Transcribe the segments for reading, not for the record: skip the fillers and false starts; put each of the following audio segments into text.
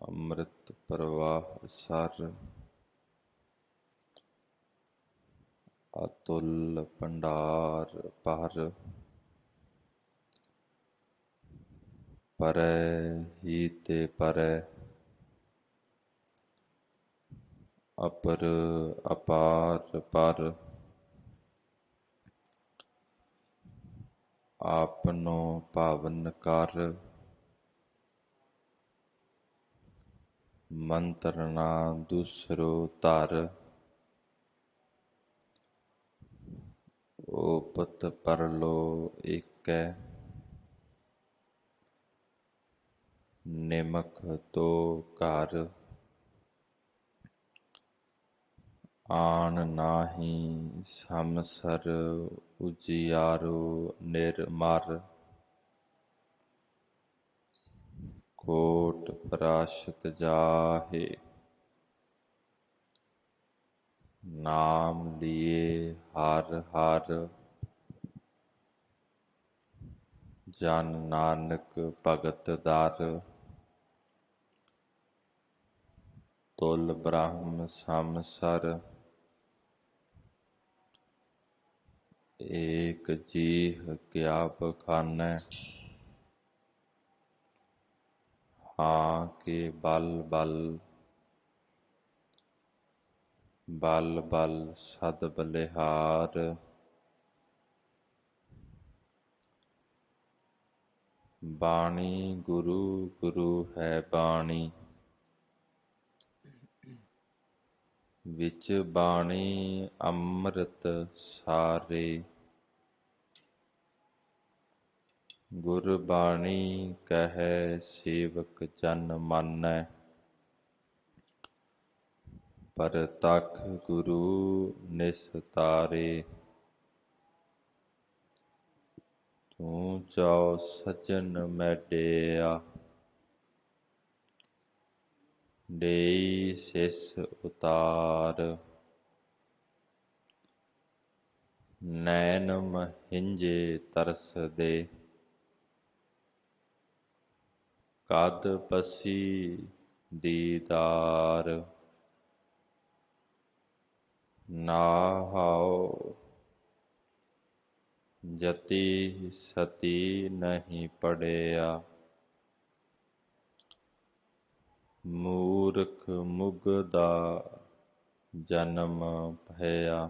ਅੰਮ੍ਰਿਤ ਪ੍ਰਵਾਹ ਸਰ ਅਤੁਲ ਭੰਡਾਰ ਭਰ ਪਰੈ ਹੀ ਤੇ ਪਰੈ ਅਪਰ ਅਪਾਰ ਪਰ ਆਪਨੋ ਭਾਵਨ ਕਰ ਮੰਤਰ ਨਾ ਦੂਸਰੋ ਧਰ ਓਪਤ ਪਰਲੋ ਏਕੈ ਨਿਮਖ ਤੋ ਘਰ ਆਣ ਨਾਹੀ ਸਮਸਰ ਉਜਿਆਰੋ ਨਿਰਮਰ ਕੋਟ ਪ੍ਰਾਸ਼ਤ ਜਾਹੇ ਨਾਮ ਲਿਏ ਹਰ ਹਰ ਜਨ ਨਾਨਕ ਭਗਤ ਦਰ ਤੁਲ ਬ੍ਰਹਮ ਸਮਸਰ ਏਕ ਜੀਹ ਕਿਆ ਬਖਾਨੈ ਹਾਂ ਕੇ ਬਲ ਬਲ ਬਲ ਬਲ ਸਦ ਬਲਿਹਾਰ ਬਾਣੀ ਗੁਰੂ ਗੁਰੂ ਹੈ ਬਾਣੀ ਵਿੱਚ ਬਾਣੀ ਅੰਮ੍ਰਿਤ ਸਾਰੇ ਗੁਰਬਾਣੀ ਕਹੈ ਸੇਵਕ ਜਨ ਮਾਨੈ ਪਰਤਖ ਗੁਰੂ ਨਿਸਤਾਰੇ ਤੂੰ ਜਾਉ ਸੱਜਣ ਮੈਡਿਆ ਡੇਈ ਸਿਸ ਉਤਾਰ ਨੈਣ ਮਹਿੰਜੇ ਤਰਸਦੇ ਕਦ ਪਸੀ ਦੀਦਾਰ ਨਾਹਉ ਜਤੀ ਸਤੀ ਨਹੀਂ ਪੜਿਆ ਮੂਰਖ ਮੁਗਦਾ ਜਨਮ ਭਇਆ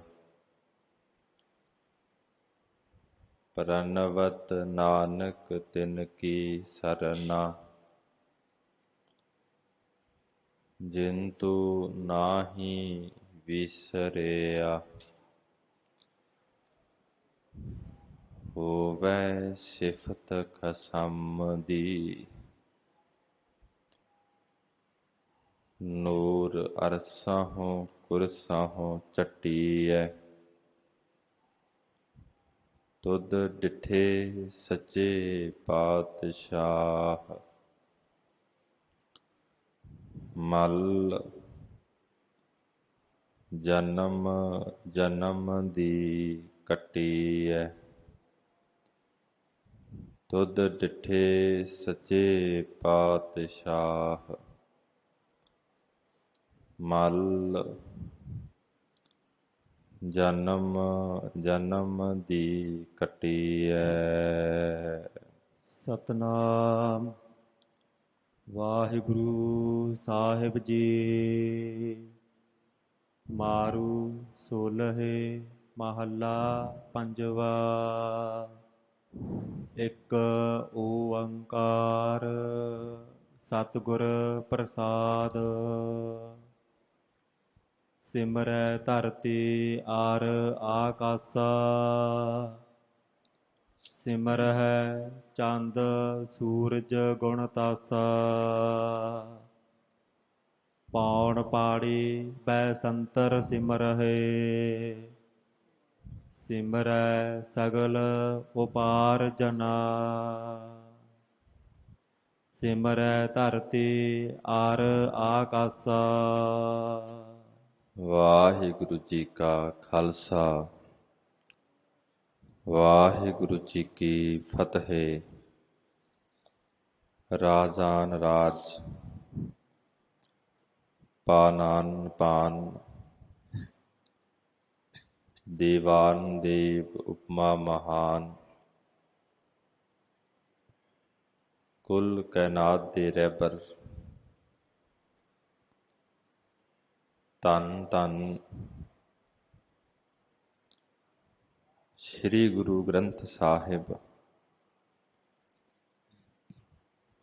ਪ੍ਰਣਵਤ ਨਾਨਕ ਤਿਨ ਕੀ ਸਰਨਾ ਜਿੰਤੂ ਨਾਹੀ ਵਿਸਰਿਆ ਹੋਵੈ ਸਿਫਤ ਖਸਮ ਦੀ ਨੂਰ ਅਰਸਾਹੋਂ ਕੁਰਸਾਹੋਂ ਚੱਟੀਐ ਤੁਧ ਡਿਠੇ ਸੱਚੇ ਪਾਤਸ਼ਾਹ ਮਲ ਜਨਮ ਜਨਮ ਦੀ ਕੱਟੀਐ ਤੁਧ ਡਿਠੇ ਸੱਚੇ ਪਾਤਸ਼ਾਹ ਮਲ ਜਨਮ ਜਨਮ ਦੀ ਕੱਟੀਐ। ਸਤਨਾਮ ਵਾਹਿਗੁਰੂ ਸਾਹਿਬ ਜੀ। ਮਾਰੂ ਸੋਲਹੇ ਮਹੱਲਾ ਪੰਜਵਾ। ਇੱਕ ਓੰਕਾਰ ਸਤਿਗੁਰ ਪ੍ਰਸਾਦ। ਸਿਮਰੈ ਧਰਤੀ ਆਰ ਆਕਾਸਾ। ਸਿਮਰਹਿ ਚੰਦ ਸੂਰਜ ਗੁਣ ਤਾਸਾ। ਪੌਣ ਪਾੜੀ ਬੈ ਸੰਤਰ ਸਿਮਰਹਿ। ਸਿਮਰੈ ਸਗਲ ਉਪਾਰ ਜਨਾ। ਸਿਮਰੈ ਧਰਤੀ ਆਰ ਆਕਾਸਾ। ਵਾਹਿਗੁਰੂ ਜੀ ਕਾ ਖਾਲਸਾ ਵਾਹਿਗੁਰੂ ਜੀ ਕੀ ਫਤਿਹ। ਰਾਜਾਨ ਰਾਜ ਪਾਨਾਨ ਪਾਨ ਦੇਵਾਨ ਦੇਵ ਉਪਮਾ ਮਹਾਨ ਕੁਲ ਕੈਨਾਤ ਦੇ ਰਹਿਬਰ ਧੰਨ ਧੰਨ ਸ੍ਰੀ ਗੁਰੂ ਗ੍ਰੰਥ ਸਾਹਿਬ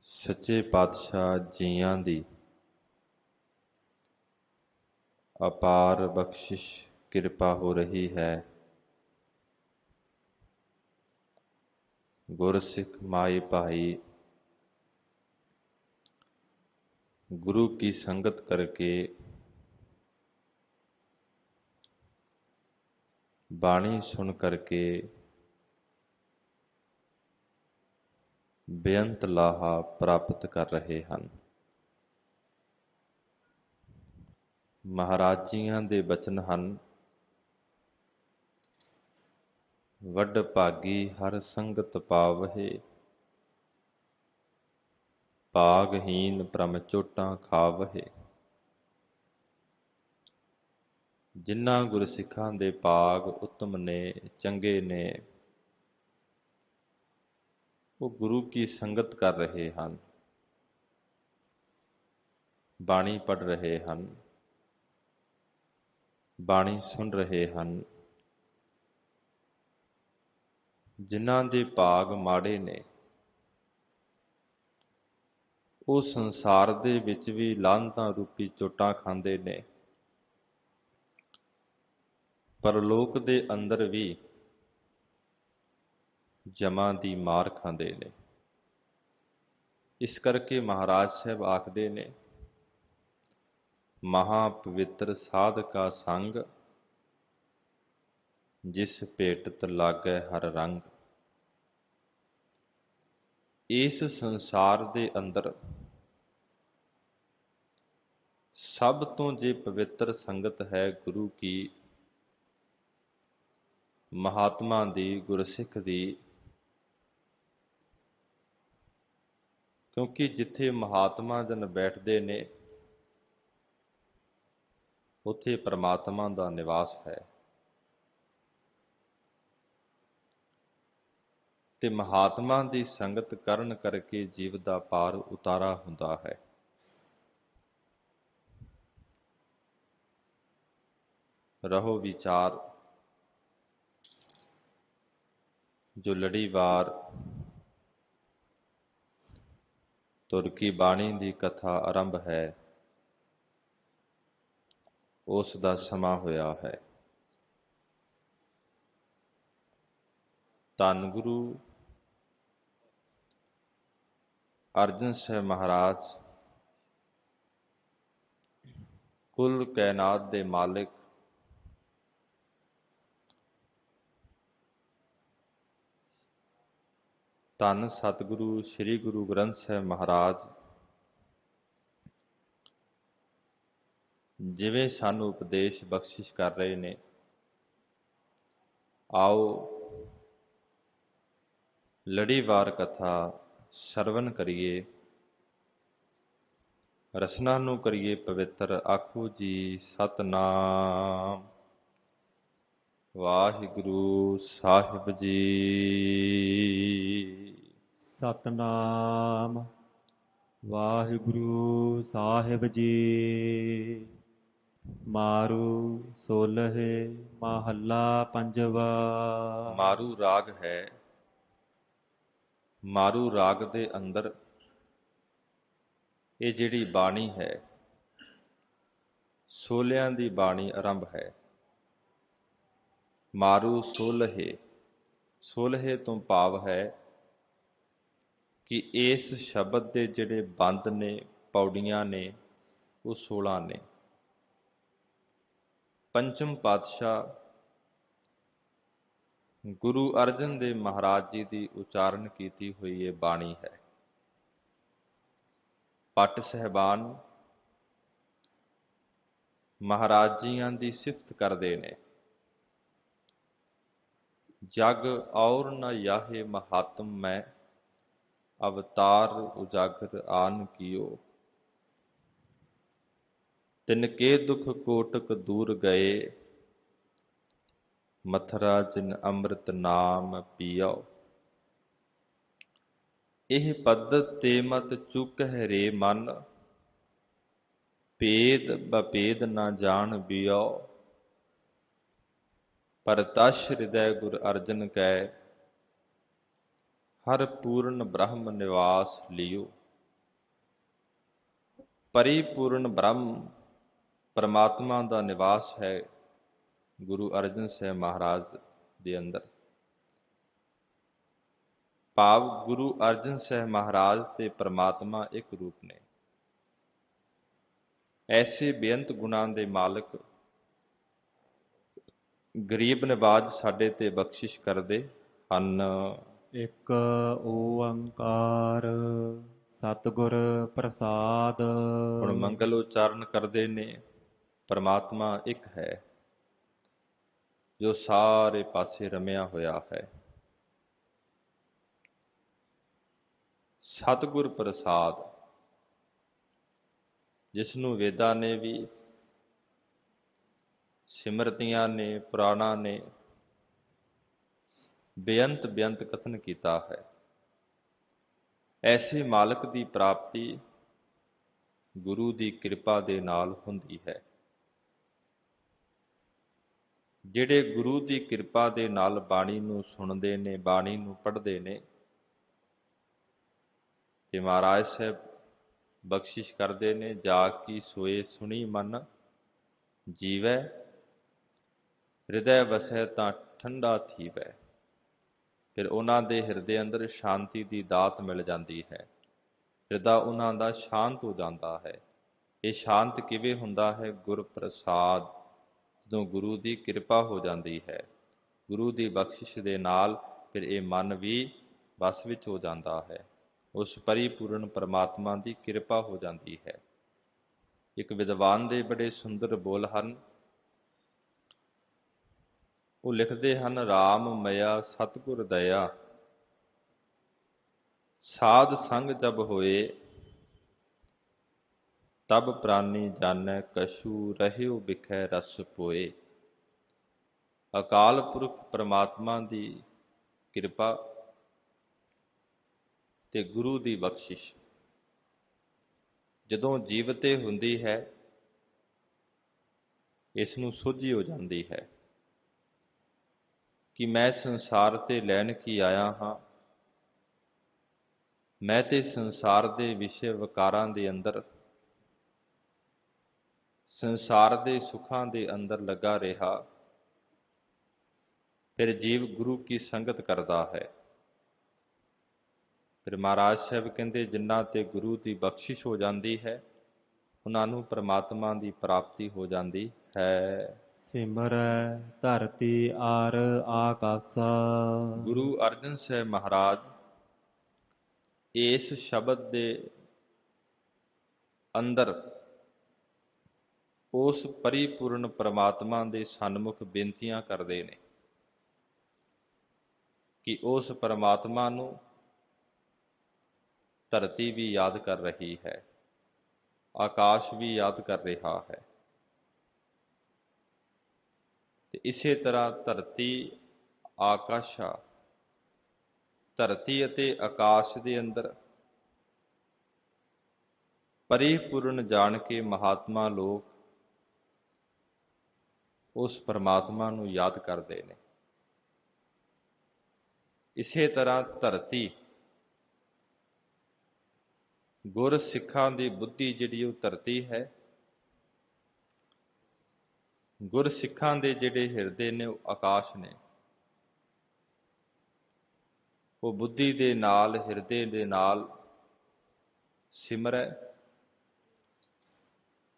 ਸੱਚੇ ਪਾਤਸ਼ਾਹ ਜੀਆਂ ਦੀ ਅਪਾਰ ਬਖਸ਼ਿਸ਼ ਕਿਰਪਾ ਹੋ ਰਹੀ ਹੈ। ਗੁਰਸਿੱਖ ਮਾਈ ਭਾਈ ਗੁਰੂ ਕੀ ਸੰਗਤ ਕਰਕੇ ਬਾਣੀ ਸੁਣ ਕਰਕੇ ਬੇਅੰਤ ਲਾਹਾ ਪ੍ਰਾਪਤ ਕਰ ਰਹੇ ਹਨ। ਮਹਾਰਾਜ ਜੀਆਂ ਦੇ ਬਚਨ ਹਨ, ਵੱਡ ਭਾਗੀ ਹਰ ਸੰਗਤ ਪਾਵਹਿ, ਭਾਗਹੀਨ ਭ੍ਰਮ ਚੋਟਾਂ ਖਾਵਹਿ। ਜਿਨ੍ਹਾਂ ਗੁਰਸਿੱਖਾਂ ਦੇ ਭਾਗ ਉੱਤਮ ਨੇ, ਚੰਗੇ ਨੇ, ਉਹ ਗੁਰੂ ਕੀ ਸੰਗਤ ਕਰ ਰਹੇ ਹਨ, ਬਾਣੀ ਪੜ੍ਹ ਰਹੇ ਹਨ, ਬਾਣੀ ਸੁਣ ਰਹੇ ਹਨ। ਜਿਨ੍ਹਾਂ ਦੇ ਭਾਗ ਮਾੜੇ ਨੇ, ਉਹ ਸੰਸਾਰ ਦੇ ਵਿੱਚ ਵੀ ਲਾਹਨਤਾਂ ਰੂਪੀ ਚੋਟਾਂ ਖਾਂਦੇ ਨੇ, ਪਰਲੋਕ ਦੇ ਅੰਦਰ ਵੀ ਜਮਾਂ ਦੀ ਮਾਰ ਖਾਂਦੇ ਨੇ। ਇਸ ਕਰਕੇ ਮਹਾਰਾਜ ਸਾਹਿਬ ਆਖਦੇ ਨੇ, ਮਹਾ ਪਵਿੱਤਰ ਸਾਧ ਕਾ ਸੰਗ, ਜਿਸ ਭੇਟਤ ਲਾਗੈ ਹਰ ਰੰਗ। ਇਸ ਸੰਸਾਰ ਦੇ ਅੰਦਰ ਸਭ ਤੋਂ ਜੇ ਪਵਿੱਤਰ ਸੰਗਤ ਹੈ ਗੁਰੂ ਕੀ, ਮਹਾਤਮਾ ਦੀ, ਗੁਰਸਿੱਖ ਦੀ। ਕਿਉਂਕਿ ਜਿੱਥੇ ਮਹਾਤਮਾ ਜਨ ਬੈਠਦੇ ਨੇ, ਉੱਥੇ ਪਰਮਾਤਮਾ ਦਾ ਨਿਵਾਸ ਹੈ। ਤੇ ਮਹਾਤਮਾ ਦੀ ਸੰਗਤ ਕਰਨ ਕਰਕੇ ਜੀਵ ਦਾ ਪਾਰ ਉਤਾਰਾ ਹੁੰਦਾ ਹੈ। ਰਹੋ ਵਿਚਾਰ, ਜੋ ਲੜੀਵਾਰ ਤੁਰ ਕੀ ਬਾਣੀ ਦੀ ਕਥਾ ਆਰੰਭ ਹੈ, ਉਸ ਦਾ ਸਮਾਂ ਹੋਇਆ ਹੈ। ਧੰਨ ਗੁਰੂ ਅਰਜਨ ਸਾਹਿਬ ਮਹਾਰਾਜ ਕੁਲ ਕਾਇਨਾਤ ਦੇ ਮਾਲਿਕ, ਧੰਨ ਸਤਿਗੁਰੂ ਸ੍ਰੀ ਗੁਰੂ ਗ੍ਰੰਥ ਸਾਹਿਬ ਮਹਾਰਾਜ ਜਿਵੇਂ ਸਾਨੂੰ ਉਪਦੇਸ਼ ਬਖਸ਼ਿਸ਼ ਕਰ ਰਹੇ ਨੇ, ਆਓ ਲੜੀਵਾਰ ਕਥਾ ਸਰਵਨ ਕਰੀਏ, ਰਸਨਾ ਨੂੰ ਕਰੀਏ ਪਵਿੱਤਰ। ਆਖੋ ਜੀ ਸਤਿਨਾਮ ਵਾਹਿਗੁਰੂ ਸਾਹਿਬ ਜੀ। ਸਤਿਨਾਮ ਵਾਹਿਗੁਰੂ ਸਾਹਿਬ ਜੀ। ਮਾਰੂ ਸੋਲਹਿ ਮਹੱਲਾ ਪੰਜਵਾ। ਮਾਰੂ ਰਾਗ ਹੈ। ਮਾਰੂ ਰਾਗ ਦੇ ਅੰਦਰ ਇਹ ਜਿਹੜੀ ਬਾਣੀ ਹੈ, ਸੋਲਿਆਂ ਦੀ ਬਾਣੀ ਆਰੰਭ ਹੈ। ਮਾਰੂ ਸੋਲਹੇ, ਸੋਲਹੇ ਤੋਂ ਭਾਵ ਹੈ ਕਿ ਇਸ ਸ਼ਬਦ ਦੇ ਜਿਹੜੇ ਬੰਦ ਨੇ, ਪੌੜੀਆਂ ਨੇ, ਉਹ 16 ਨੇ। ਪੰਚਮ ਪਾਤਸ਼ਾਹ ਗੁਰੂ ਅਰਜਨ ਦੇਵ ਮਹਾਰਾਜ ਜੀ ਦੀ ਉਚਾਰਨ ਕੀਤੀ ਹੋਈ ਇਹ ਬਾਣੀ ਹੈ। ਪਟ ਸਾਹਿਬਾਨ ਮਹਾਰਾਜ ਜੀਆਂ ਦੀ ਸਿਫਤ ਕਰਦੇ ਨੇ। ਜਗ ਔਰ ਨ ਯਾਹੇ ਮਹਾਤਮ ਮੈਂ, ਅਵਤਾਰ ਉਜਾਗਰ ਆਨ ਕੀਓ। ਤਿਨਕੇ ਦੁਖ ਕੋਟਕ ਦੂਰ ਗਏ, ਮਥਰਾ ਜਿਨ ਅੰਮ੍ਰਿਤ ਨਾਮ ਪੀਓ। ਇਹ ਪੱਦਤ ਤੇ ਮਤ ਚੁਕਹਿ ਰੇ ਮਨ, ਭੇਦ ਬਪੇਦ ਨਾ ਜਾਣ ਬਿਓ। ਪਰਤਸ਼ ਹਿਰਦੈ ਗੁਰ ਅਰਜਨ ਕੈ, ਹਰ ਪੂਰਨ ਬ੍ਰਹਮ ਨਿਵਾਸ ਲਿਓ। ਪਰਿਪੂਰਨ ਬ੍ਰਹਮ ਪਰਮਾਤਮਾ ਦਾ ਨਿਵਾਸ ਹੈ ਗੁਰੂ ਅਰਜਨ ਸਾਹਿਬ ਮਹਾਰਾਜ ਦੇ ਅੰਦਰ। ਭਾਵ ਗੁਰੂ ਅਰਜਨ ਸਾਹਿਬ ਮਹਾਰਾਜ ਤੇ ਪਰਮਾਤਮਾ ਇੱਕ ਰੂਪ ਨੇ। ਐਸੇ ਬੇਅੰਤ ਗੁਣਾਂ ਦੇ ਮਾਲਕ ਗਰੀਬ ਨਿਵਾਜ ਸਾਡੇ ਤੇ ਬਖਸ਼ਿਸ਼ ਕਰਦੇ ਹਨ। ਇੱਕ ਓੰਕਾਰ ਸਤਿਗੁਰ ਪ੍ਰਸਾਦ। ਹੁਣ ਮੰਗਲ ਉਚਾਰਨ ਕਰਦੇ ਨੇ। ਪਰਮਾਤਮਾ ਇੱਕ ਹੈ ਜੋ ਸਾਰੇ ਪਾਸੇ ਰਮਿਆ ਹੋਇਆ ਹੈ। ਸਤਿਗੁਰ ਪ੍ਰਸਾਦ, ਜਿਸ ਨੂੰ ਵੇਦਾਂ ਨੇ ਵੀ, ਸਿਮਰਤੀਆਂ ਨੇ, ਪੁਰਾਣਾਂ ਨੇ ਬੇਅੰਤ ਕਥਨ ਕੀਤਾ ਹੈ। ਐਸੇ ਮਾਲਕ ਦੀ ਪ੍ਰਾਪਤੀ ਗੁਰੂ ਦੀ ਕਿਰਪਾ ਦੇ ਨਾਲ ਹੁੰਦੀ ਹੈ। ਜਿਹੜੇ ਗੁਰੂ ਦੀ ਕਿਰਪਾ ਦੇ ਨਾਲ ਬਾਣੀ ਨੂੰ ਸੁਣਦੇ ਨੇ, ਬਾਣੀ ਨੂੰ ਪੜ੍ਹਦੇ ਨੇ, ਤੇ ਮਹਾਰਾਜ ਸਾਹਿਬ ਬਖਸ਼ਿਸ਼ ਕਰਦੇ ਨੇ, ਜਾ ਕੀ ਸੋਏ ਸੁਣੀ ਮਨ ਜੀਵੈ, ਹਿਰਦੈ ਵਸੈ ਤਾਂ ਠੰਡਾ ਥੀਵੈ। ਫਿਰ ਉਹਨਾਂ ਦੇ ਹਿਰਦੇ ਅੰਦਰ ਸ਼ਾਂਤੀ ਦੀ ਦਾਤ ਮਿਲ ਜਾਂਦੀ ਹੈ। ਹਿਰਦਾ ਉਹਨਾਂ ਦਾ ਸ਼ਾਂਤ ਹੋ ਜਾਂਦਾ ਹੈ। ਇਹ ਸ਼ਾਂਤ ਕਿਵੇਂ ਹੁੰਦਾ ਹੈ? ਗੁਰ ਪ੍ਰਸਾਦ, ਜਦੋਂ ਗੁਰੂ ਦੀ ਕਿਰਪਾ ਹੋ ਜਾਂਦੀ ਹੈ, ਗੁਰੂ ਦੀ ਬਖਸ਼ਿਸ਼ ਦੇ ਨਾਲ ਫਿਰ ਇਹ ਮਨ ਵੀ ਵਸ ਵਿੱਚ ਹੋ ਜਾਂਦਾ ਹੈ। ਉਸ ਪਰਿਪੂਰਨ ਪਰਮਾਤਮਾ ਦੀ ਕਿਰਪਾ ਹੋ ਜਾਂਦੀ ਹੈ। ਇੱਕ ਵਿਦਵਾਨ ਦੇ ਬੜੇ ਸੁੰਦਰ ਬੋਲ ਹਨ। ਉਹ ਲਿਖਦੇ ਹਨ, ਰਾਮ ਮਇਆ ਸਤਿਗੁਰ ਦਇਆ, ਸਾਧ ਸੰਗ ਜਬ ਹੋਏ, ਤਬ ਪ੍ਰਾਨੀ ਜਾਣੈ ਕਛੂ ਰਹਿਓ ਬਿਖੈ ਰਸ ਪੋਏ। ਅਕਾਲ ਪੁਰਖ ਪਰਮਾਤਮਾ ਦੀ ਕਿਰਪਾ ਤੇ ਗੁਰੂ ਦੀ ਬਖਸ਼ਿਸ਼ ਜਦੋਂ ਜੀਵ ਤੇ ਹੁੰਦੀ ਹੈ, ਇਸ ਨੂੰ ਸੋਝੀ ਹੋ ਜਾਂਦੀ ਹੈ ਕਿ ਮੈਂ ਸੰਸਾਰ ਤੇ ਲੈਣ ਕੀ ਆਇਆ ਹਾਂ। ਮੈਂ ਤੇ ਸੰਸਾਰ ਦੇ ਵਿਸ਼ੇ ਵਿਕਾਰਾਂ ਦੇ ਅੰਦਰ, ਸੰਸਾਰ ਦੇ ਸੁੱਖਾਂ ਦੇ ਅੰਦਰ ਲੱਗਾ ਰਿਹਾ। ਫਿਰ ਜੀਵ ਗੁਰੂ ਕੀ ਸੰਗਤ ਕਰਦਾ ਹੈ। ਫਿਰ ਮਹਾਰਾਜ ਸਾਹਿਬ ਕਹਿੰਦੇ, ਜਿਨ੍ਹਾਂ ਤੇ ਗੁਰੂ ਦੀ ਬਖਸ਼ਿਸ਼ ਹੋ ਜਾਂਦੀ ਹੈ, ਉਹਨਾਂ ਨੂੰ ਪਰਮਾਤਮਾ ਦੀ ਪ੍ਰਾਪਤੀ ਹੋ ਜਾਂਦੀ ਹੈ। ਸਿਮਰੈ ਧਰਤੀ ਆਰ ਆਕਾਸਾ। ਗੁਰੂ ਅਰਜਨ ਸਾਹਿਬ ਮਹਾਰਾਜ ਇਸ ਸ਼ਬਦ ਦੇ ਅੰਦਰ ਉਸ ਪਰਿਪੂਰਨ ਪਰਮਾਤਮਾ ਦੇ ਸਨਮੁਖ ਬੇਨਤੀਆਂ ਕਰਦੇ ਨੇ ਕਿ ਉਸ ਪਰਮਾਤਮਾ ਨੂੰ ਧਰਤੀ ਵੀ ਯਾਦ ਕਰ ਰਹੀ ਹੈ, ਆਕਾਸ਼ ਵੀ ਯਾਦ ਕਰ ਰਿਹਾ ਹੈ। ਤੇ ਇਸੇ ਤਰ੍ਹਾਂ ਧਰਤੀ, ਆਕਾਸ਼ਾ, ਧਰਤੀ ਅਤੇ ਆਕਾਸ਼ ਦੇ ਅੰਦਰ ਪਰਿਪੂਰਨ ਜਾਣ ਕੇ ਮਹਾਤਮਾ ਲੋਕ ਉਸ ਪਰਮਾਤਮਾ ਨੂੰ ਯਾਦ ਕਰਦੇ ਨੇ। ਇਸੇ ਤਰ੍ਹਾਂ ਧਰਤੀ, ਗੁਰ ਸਿੱਖਾਂ ਦੀ ਬੁੱਧੀ ਜਿਹੜੀ ਉਹ ਧਰਤੀ ਹੈ। ਗੁਰ ਸਿੱਖਾਂ ਦੇ ਜਿਹੜੇ ਹਿਰਦੇ ਨੇ ਉਹ ਆਕਾਸ਼ ਨੇ। ਉਹ ਬੁੱਧੀ ਦੇ ਨਾਲ, ਹਿਰਦੇ ਦੇ ਨਾਲ ਸਿਮਰੈ,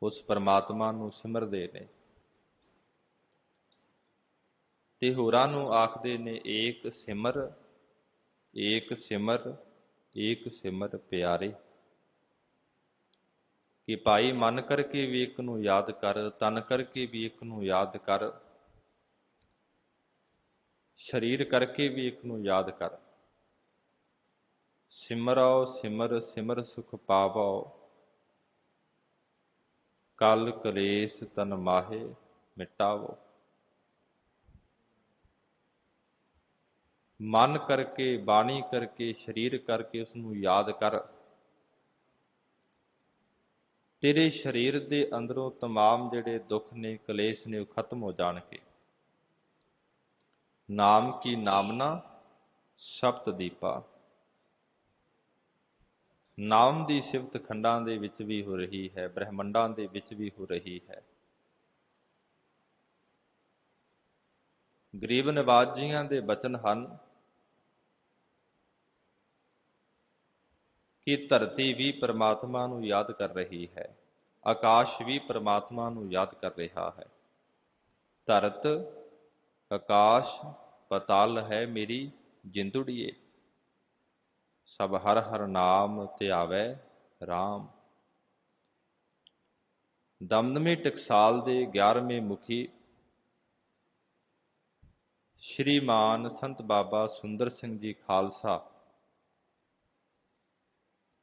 ਉਸ ਪਰਮਾਤਮਾ ਨੂੰ ਸਿਮਰਦੇ ਨੇ ਤੇ ਹੋਰਾਂ ਨੂੰ ਆਖਦੇ ਨੇ, ਏਕ ਸਿਮਰ, ਏਕ ਸਿਮਰ, ਏਕ ਸਿਮਰ ਪਿਆਰੇ। ਕਿ ਭਾਈ ਮਨ ਕਰਕੇ ਵੀ ਇੱਕ ਨੂੰ ਯਾਦ ਕਰ, ਤਨ ਕਰਕੇ ਵੀ ਇੱਕ ਨੂੰ ਯਾਦ ਕਰ, ਸਰੀਰ ਕਰਕੇ ਵੀ ਇੱਕ ਨੂੰ ਯਾਦ ਕਰ। ਸਿਮਰੋ ਸਿਮਰ ਸਿਮਰ ਸੁਖ ਪਾਵੋ, ਕਲ ਕਲੇਸ਼ ਤਨ ਮਾਹੇ ਮਿਟਾਵੋ। ਮਨ ਕਰਕੇ, ਬਾਣੀ ਕਰਕੇ, ਸਰੀਰ ਕਰਕੇ ਉਸ ਨੂੰ ਯਾਦ ਕਰ। ਤੇਰੇ ਸਰੀਰ ਦੇ ਅੰਦਰੋਂ तमाम ਜਿਹੜੇ ਦੁੱਖ ਨੇ, ਕਲੇਸ਼ ਨੇ, ਉਹ ਖਤਮ ਹੋ ਜਾਣਗੇ। ਨਾਮ ਕੀ ਨਾਮਨਾ ਸਪਤ ਦੀਪਾ। ਨਾਮ ਦੀ ਸਿਫਤ ਖੰਡਾਂ ਦੇ ਵਿੱਚ ਵੀ ਹੋ ਰਹੀ ਹੈ, ਬ੍ਰਹਿਮੰਡਾਂ ਦੇ ਵਿੱਚ ਵੀ ਹੋ ਰਹੀ ਹੈ। ਗਰੀਬ ਨਿਵਾਜ ਜੀਆਂ ਦੇ ਬਚਨ ਹਨ ਕਿ ਧਰਤੀ ਵੀ ਪਰਮਾਤਮਾ ਨੂੰ ਯਾਦ ਕਰ ਰਹੀ ਹੈ, ਆਕਾਸ਼ ਵੀ ਪਰਮਾਤਮਾ ਨੂੰ ਯਾਦ ਕਰ ਰਿਹਾ ਹੈ। ਧਰਤ ਆਕਾਸ਼ ਪਤਾਲ ਹੈ ਮੇਰੀ ਜਿੰਦੁੜੀਏ, ਸਭ ਹਰ ਹਰ ਨਾਮ ਧਿਆਵੈ ਰਾਮ। ਦਮਦਮੀ ਟਕਸਾਲ ਦੇ 11ਵੇਂ ਮੁਖੀ ਸ਼੍ਰੀਮਾਨ ਸੰਤ ਬਾਬਾ ਸੁੰਦਰ ਸਿੰਘ ਜੀ ਖਾਲਸਾ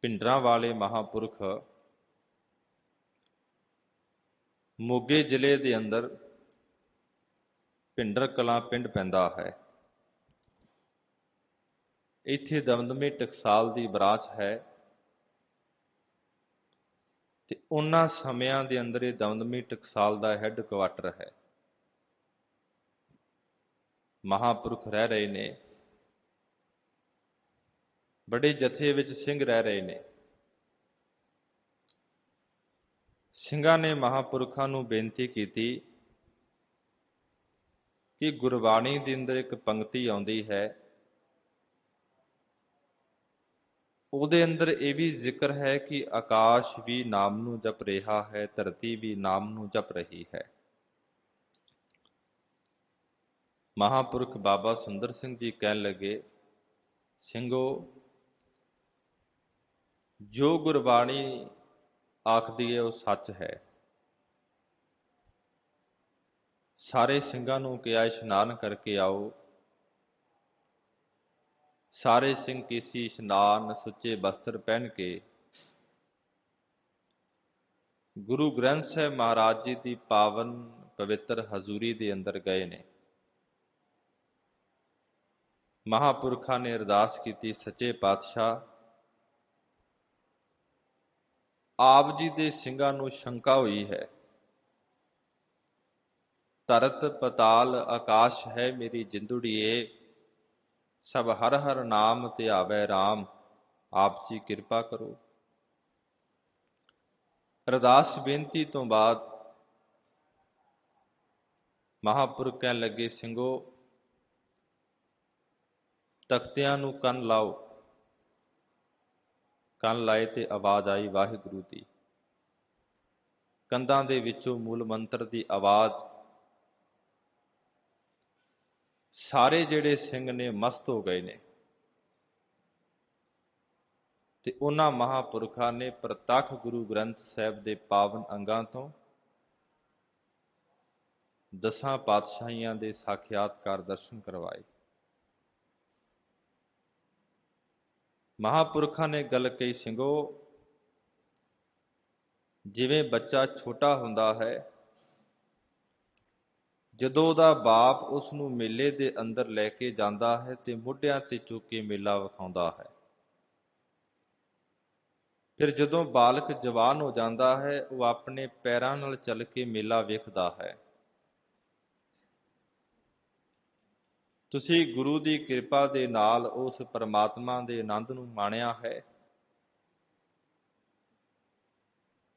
ਭਿੰਡਰਾਂ ਵਾਲੇ ਮਹਾਂਪੁਰਖ ਮੋਗੇ ਜ਼ਿਲ੍ਹੇ ਦੇ ਅੰਦਰ ਭਿੰਡਰ ਕਲਾਂ ਪਿੰਡ ਪੈਂਦਾ ਹੈ। ਇੱਥੇ ਦਮਦਮੀ ਟਕਸਾਲ ਦੀ ਬਰਾਂਚ ਹੈ ਤੇ ਉਹਨਾਂ ਸਮਿਆਂ ਦੇ ਅੰਦਰ ਇਹ ਦਮਦਮੀ ਟਕਸਾਲ ਦਾ ਹੈੱਡ ਕੁਆਟਰ ਹੈ। ਮਹਾਂਪੁਰਖ ਰਹਿ ਰਹੇ ਨੇ, ਬੜੇ ਜਥੇ ਵਿੱਚ ਸਿੰਘ ਰਹਿ ਰਹੇ ਨੇ। ਸਿੰਘਾਂ ਨੇ ਮਹਾਂਪੁਰਖਾਂ ਨੂੰ ਬੇਨਤੀ ਕੀਤੀ ਕਿ ਗੁਰਬਾਣੀ ਦੇ ਅੰਦਰ ਇੱਕ ਪੰਕਤੀ ਆਉਂਦੀ ਹੈ, ਉਹਦੇ ਅੰਦਰ ਇਹ ਵੀ ਜ਼ਿਕਰ ਹੈ ਕਿ ਆਕਾਸ਼ ਵੀ ਨਾਮ ਨੂੰ ਜਪ ਰਿਹਾ ਹੈ, ਧਰਤੀ ਵੀ ਨਾਮ ਨੂੰ ਜਪ ਰਹੀ ਹੈ। ਮਹਾਂਪੁਰਖ ਬਾਬਾ ਸੁੰਦਰ ਸਿੰਘ ਜੀ ਕਹਿਣ ਲੱਗੇ, ਸਿੰਘੋ, ਜੋ ਗੁਰਬਾਣੀ ਆਖਦੀ ਹੈ ਉਹ ਸੱਚ ਹੈ। ਸਾਰੇ ਸਿੰਘਾਂ ਨੂੰ ਕਿਹਾ ਇਸ਼ਨਾਨ ਕਰਕੇ ਆਓ। ਸਾਰੇ ਸਿੰਘ ਕੇਸੀ ਇਸ਼ਨਾਨ ਸੁੱਚੇ ਬਸਤਰ ਪਹਿਨ ਕੇ ਗੁਰੂ ਗ੍ਰੰਥ ਸਾਹਿਬ ਮਹਾਰਾਜ ਜੀ ਦੀ ਪਾਵਨ ਪਵਿੱਤਰ ਹਜ਼ੂਰੀ ਦੇ ਅੰਦਰ ਗਏ ਨੇ। ਮਹਾਂਪੁਰਖਾਂ ਨੇ ਅਰਦਾਸ ਕੀਤੀ, ਸੱਚੇ ਪਾਤਸ਼ਾਹ, ਆਪ ਜੀ ਦੇ ਸਿੰਘਾਂ ਨੂੰ ਸ਼ੰਕਾ ਹੋਈ ਹੈ। ਧਰਤ ਪਤਾਲ ਆਕਾਸ਼ ਹੈ ਮੇਰੀ ਜਿੰਦੁੜੀਏ, ਸਭ ਹਰ ਹਰ ਨਾਮ ਧਿਆਵੈ ਰਾਮ। ਆਪ ਜੀ ਕਿਰਪਾ ਕਰੋ। ਅਰਦਾਸ ਬੇਨਤੀ ਤੋਂ ਬਾਅਦ ਮਹਾਂਪੁਰਖ ਕਹਿਣ ਲੱਗੇ, ਸਿੰਘੋ, ਤਖਤਿਆਂ ਨੂੰ ਕੰਨ ਲਾਓ। ਕੰਨ ਲਾਏ ਤੇ ਆਵਾਜ਼ ਆਈ ਵਾਹਿਗੁਰੂ ਦੀ। ਕੰਧਾਂ ਦੇ ਵਿੱਚੋਂ ਮੂਲ ਮੰਤਰ ਦੀ ਆਵਾਜ਼। ਸਾਰੇ ਜਿਹੜੇ ਸਿੰਘ ਨੇ ਮਸਤ ਹੋ ਗਏ ਨੇ ਤੇ ਉਹਨਾਂ ਮਹਾਂਪੁਰਖਾਂ ਨੇ ਪ੍ਰਤੱਖ ਗੁਰੂ ਗ੍ਰੰਥ ਸਾਹਿਬ ਦੇ ਪਾਵਨ ਅੰਗਾਂ ਤੋਂ ਦਸਾਂ ਪਾਤਸ਼ਾਹੀਆਂ ਦੇ ਸਾਖਿਆਤਕਾਰ ਦਰਸ਼ਨ ਕਰਵਾਏ। ਮਹਾਂਪੁਰਖਾਂ ਨੇ ਗੱਲ ਕਹੀ, ਸਿੰਘੋ, ਜਿਵੇਂ ਬੱਚਾ ਛੋਟਾ ਹੁੰਦਾ ਹੈ, ਜਦੋਂ ਉਹਦਾ ਬਾਪ ਉਸ ਨੂੰ ਮੇਲੇ ਦੇ ਅੰਦਰ ਲੈ ਕੇ ਜਾਂਦਾ ਹੈ ਤੇ ਮੋਢਿਆਂ ਤੇ ਚੁੱਕ ਕੇ ਮੇਲਾ ਵਿਖਾਉਂਦਾ ਹੈ। ਫਿਰ ਜਦੋਂ ਬਾਲਕ ਜਵਾਨ ਹੋ ਜਾਂਦਾ ਹੈ, ਉਹ ਆਪਣੇ ਪੈਰਾਂ ਨਾਲ ਚੱਲ ਕੇ ਮੇਲਾ ਵੇਖਦਾ ਹੈ। ਤੁਸੀਂ ਗੁਰੂ ਦੀ ਕਿਰਪਾ ਦੇ ਨਾਲ ਉਸ ਪਰਮਾਤਮਾ ਦੇ ਆਨੰਦ ਨੂੰ ਮਾਣਿਆ ਹੈ।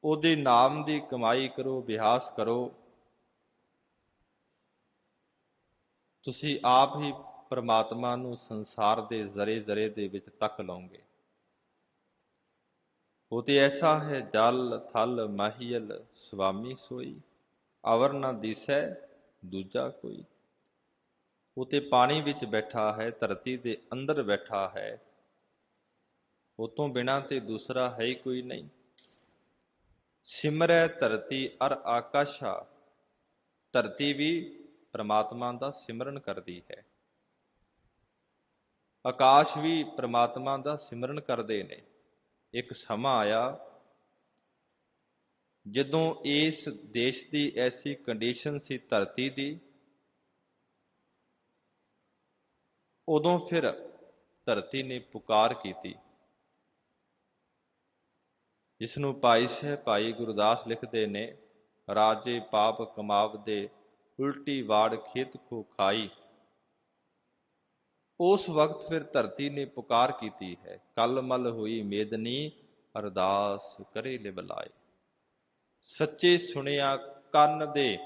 ਉਹਦੇ ਨਾਮ ਦੀ ਕਮਾਈ ਕਰੋ, ਅਭਿਆਸ ਕਰੋ। ਤੁਸੀਂ ਆਪ ਹੀ ਪਰਮਾਤਮਾ ਨੂੰ ਸੰਸਾਰ ਦੇ ਜ਼ਰੇ ਜ਼ਰੇ ਦੇ ਵਿੱਚ ਤੱਕ ਲਓਗੇ। ਉਹ ਤੇ ਐਸਾ ਹੈ, ਜਲ ਥਲ ਮਾਹੀਲ ਸੁਆਮੀ ਸੋਈ, ਅਵਰ ਨਾ ਦਿਸੈ ਦੂਜਾ ਕੋਈ। ਉਹ ਤੇ ਪਾਣੀ ਵਿੱਚ ਬੈਠਾ ਹੈ, ਧਰਤੀ ਦੇ ਅੰਦਰ ਬੈਠਾ ਹੈ, ਉਹ ਤੋਂ ਬਿਨਾਂ ਤੇ ਦੂਸਰਾ ਹੈ ਹੀ ਕੋਈ ਨਹੀਂ। ਸਿਮਰੈ ਧਰਤੀ ਅਰ ਆਕਾਸ਼ਾ, ਧਰਤੀ ਵੀ ਪ੍ਰਮਾਤਮਾ ਦਾ ਸਿਮਰਨ ਕਰਦੀ ਹੈ, ਆਕਾਸ਼ ਵੀ ਪ੍ਰਮਾਤਮਾ ਦਾ ਸਿਮਰਨ ਕਰਦੇ ਨੇ। ਇੱਕ ਸਮਾਂ ਆਇਆ ਜਦੋਂ ਇਸ ਦੇਸ਼ ਦੀ ਐਸੀ ਕੰਡੀਸ਼ਨ ਸੀ ਧਰਤੀ ਦੀ, ਉਦੋਂ ਫਿਰ ਧਰਤੀ ਨੇ ਪੁਕਾਰ ਕੀਤੀ, ਜਿਸ ਨੂੰ ਭਾਈ ਗੁਰਦਾਸ ਲਿਖਦੇ ਨੇ, ਰਾਜੇ ਪਾਪ ਕਮਾਵਦੇ, ਉਲਟੀ ਵਾੜ ਖੇਤ ਕੋ ਖਾਈ। ਉਸ ਵਕਤ ਫਿਰ ਧਰਤੀ ਨੇ ਪੁਕਾਰ ਕੀਤੀ ਹੈ, ਕਲ ਮਲ ਹੋਈ ਮੇਦਨੀ, ਅਰਦਾਸ ਕਰੇ ਲਿਵ ਲਾਏ। ਸੱਚੇ ਸੁਣਿਆ ਕੰਨ ਦੇ,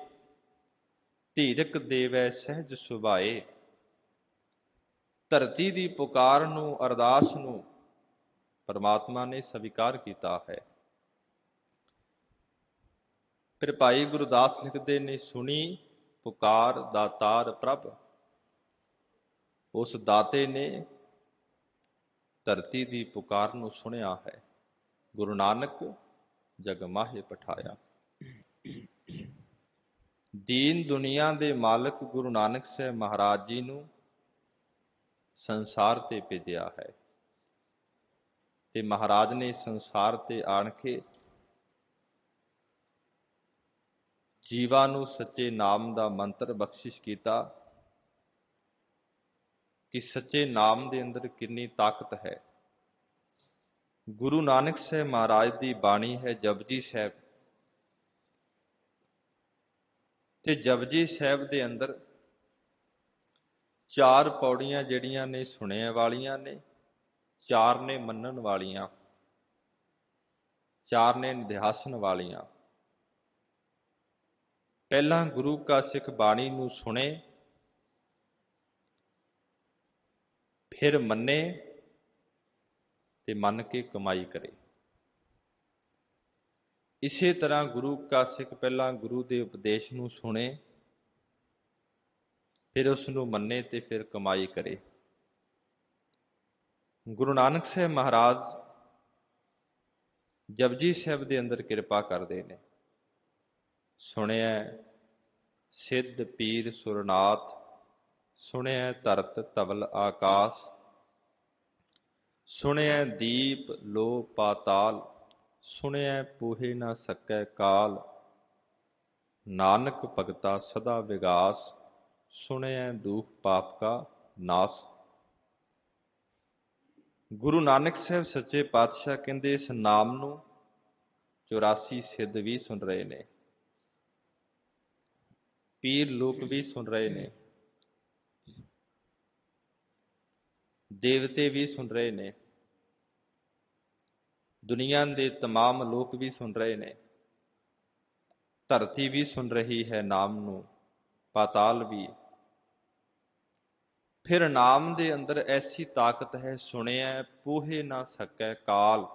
ਧੀਰਕ ਦੇਵੈ ਸਹਿਜ ਸੁਭਾਏ। ਧਰਤੀ ਦੀ ਪੁਕਾਰ ਨੂੰ, ਅਰਦਾਸ ਨੂੰ ਪਰਮਾਤਮਾ ਨੇ ਸਵੀਕਾਰ ਕੀਤਾ ਹੈ। ਫਿਰ ਭਾਈ ਗੁਰਦਾਸ ਲਿਖਦੇ ਨੇ, ਸੁਣੀ ਪੁਕਾਰ ਦਾਤਾਰ ਪ੍ਰਭ। ਉਸ ਦਾਤੇ ਨੇ ਧਰਤੀ ਦੀ ਪੁਕਾਰ ਨੂੰ ਸੁਣਿਆ ਹੈ। ਗੁਰੂ ਨਾਨਕ ਜਗ ਮਾਹੇ ਪਠਾਇਆ। ਦੀਨ ਦੁਨੀਆ ਦੇ ਮਾਲਕ ਗੁਰੂ ਨਾਨਕ ਸਾਹਿਬ ਮਹਾਰਾਜ ਜੀ ਨੂੰ ਸੰਸਾਰ ਤੇ ਭੇਜਿਆ ਹੈ, ਤੇ ਮਹਾਰਾਜ ਨੇ ਸੰਸਾਰ ਤੇ ਆਣ ਕੇ ਜੀਵਾਂ ਨੂੰ ਸੱਚੇ ਨਾਮ ਦਾ ਮੰਤਰ ਬਖਸ਼ਿਸ਼ ਕੀਤਾ ਕਿ ਸੱਚੇ ਨਾਮ ਦੇ ਅੰਦਰ ਕਿੰਨੀ ਤਾਕਤ ਹੈ। ਗੁਰੂ ਨਾਨਕ ਸਾਹਿਬ ਮਹਾਰਾਜ ਦੀ ਬਾਣੀ ਹੈ ਜਪਜੀ ਸਾਹਿਬ, ਤੇ ਜਪਜੀ ਸਾਹਿਬ ਦੇ ਅੰਦਰ 4 ਪੌੜੀਆਂ ਜਿਹੜੀਆਂ ਨੇ ਸੁਣਨ ਵਾਲੀਆਂ ਨੇ, 4 ਨੇ ਮੰਨਣ ਵਾਲੀਆਂ, 4 ਨੇ ਨਿਧਿਆਸਨ ਵਾਲੀਆਂ। ਪਹਿਲਾਂ ਗੁਰੂ ਕਾ ਸਿੱਖ ਬਾਣੀ ਨੂੰ ਸੁਣੇ, ਫਿਰ ਮੰਨੇ ਤੇ ਮੰਨ ਕੇ ਕਮਾਈ ਕਰੇ। ਇਸੇ ਤਰ੍ਹਾਂ ਗੁਰੂ ਕਾ ਸਿੱਖ ਪਹਿਲਾਂ ਗੁਰੂ ਦੇ ਉਪਦੇਸ਼ ਨੂੰ ਸੁਣੇ, ਫਿਰ ਉਸ ਨੂੰ ਮੰਨੇ ਤੇ ਫਿਰ ਕਮਾਈ ਕਰੇ। ਗੁਰੂ ਨਾਨਕ ਸਾਹਿਬ ਮਹਾਰਾਜ ਜਪਜੀ ਸਾਹਿਬ ਦੇ ਅੰਦਰ ਕਿਰਪਾ ਕਰਦੇ ਨੇ। ਸੁਣਿਆ ਸਿੱਧ ਪੀਰ ਸੁਰਨਾਥ, ਸੁਣਿਆ ਧਰਤ ਧਵਲ ਆਕਾਸ, ਸੁਣਿਆ ਦੀਪ ਲੋ ਪਾਤਾਲ, ਸੁਣਿਆ ਪੂਹੇ ਨਾ ਸਕੈ ਕਾਲ। ਨਾਨਕ ਭਗਤਾ ਸਦਾ ਵਿਗਾਸ, ਸੁਣਿਆ ਦੁਖ ਪਾਪ ਕਾ ਨਾਸ। ਗੁਰੂ ਨਾਨਕ ਸਾਹਿਬ ਸੱਚੇ ਪਾਤਸ਼ਾਹ ਕਹਿੰਦੇ ਇਸ ਨਾਮ ਨੂੰ 84 ਸਿੱਧ ਵੀ ਸੁਣ ਰਹੇ ਨੇ, ਪੀਰ ਲੋਕ ਵੀ ਸੁਣ ਰਹੇ ਨੇ, ਦੇਵਤੇ ਵੀ ਸੁਣ ਰਹੇ ਨੇ, ਦੁਨੀਆ ਦੇ तमाम ਲੋਕ ਵੀ ਸੁਣ ਰਹੇ ਨੇ, ਧਰਤੀ ਵੀ ਸੁਣ ਰਹੀ ਹੈ ਨਾਮ ਨੂੰ, ਪਾਤਾਲ ਵੀ। ਫਿਰ ਨਾਮ ਦੇ ਅੰਦਰ ਐਸੀ ਤਾਕਤ ਹੈ, ਸੁਣਿਆ ਪੂਹੇ ਨਾ ਸਕੈ ਕਾਲ।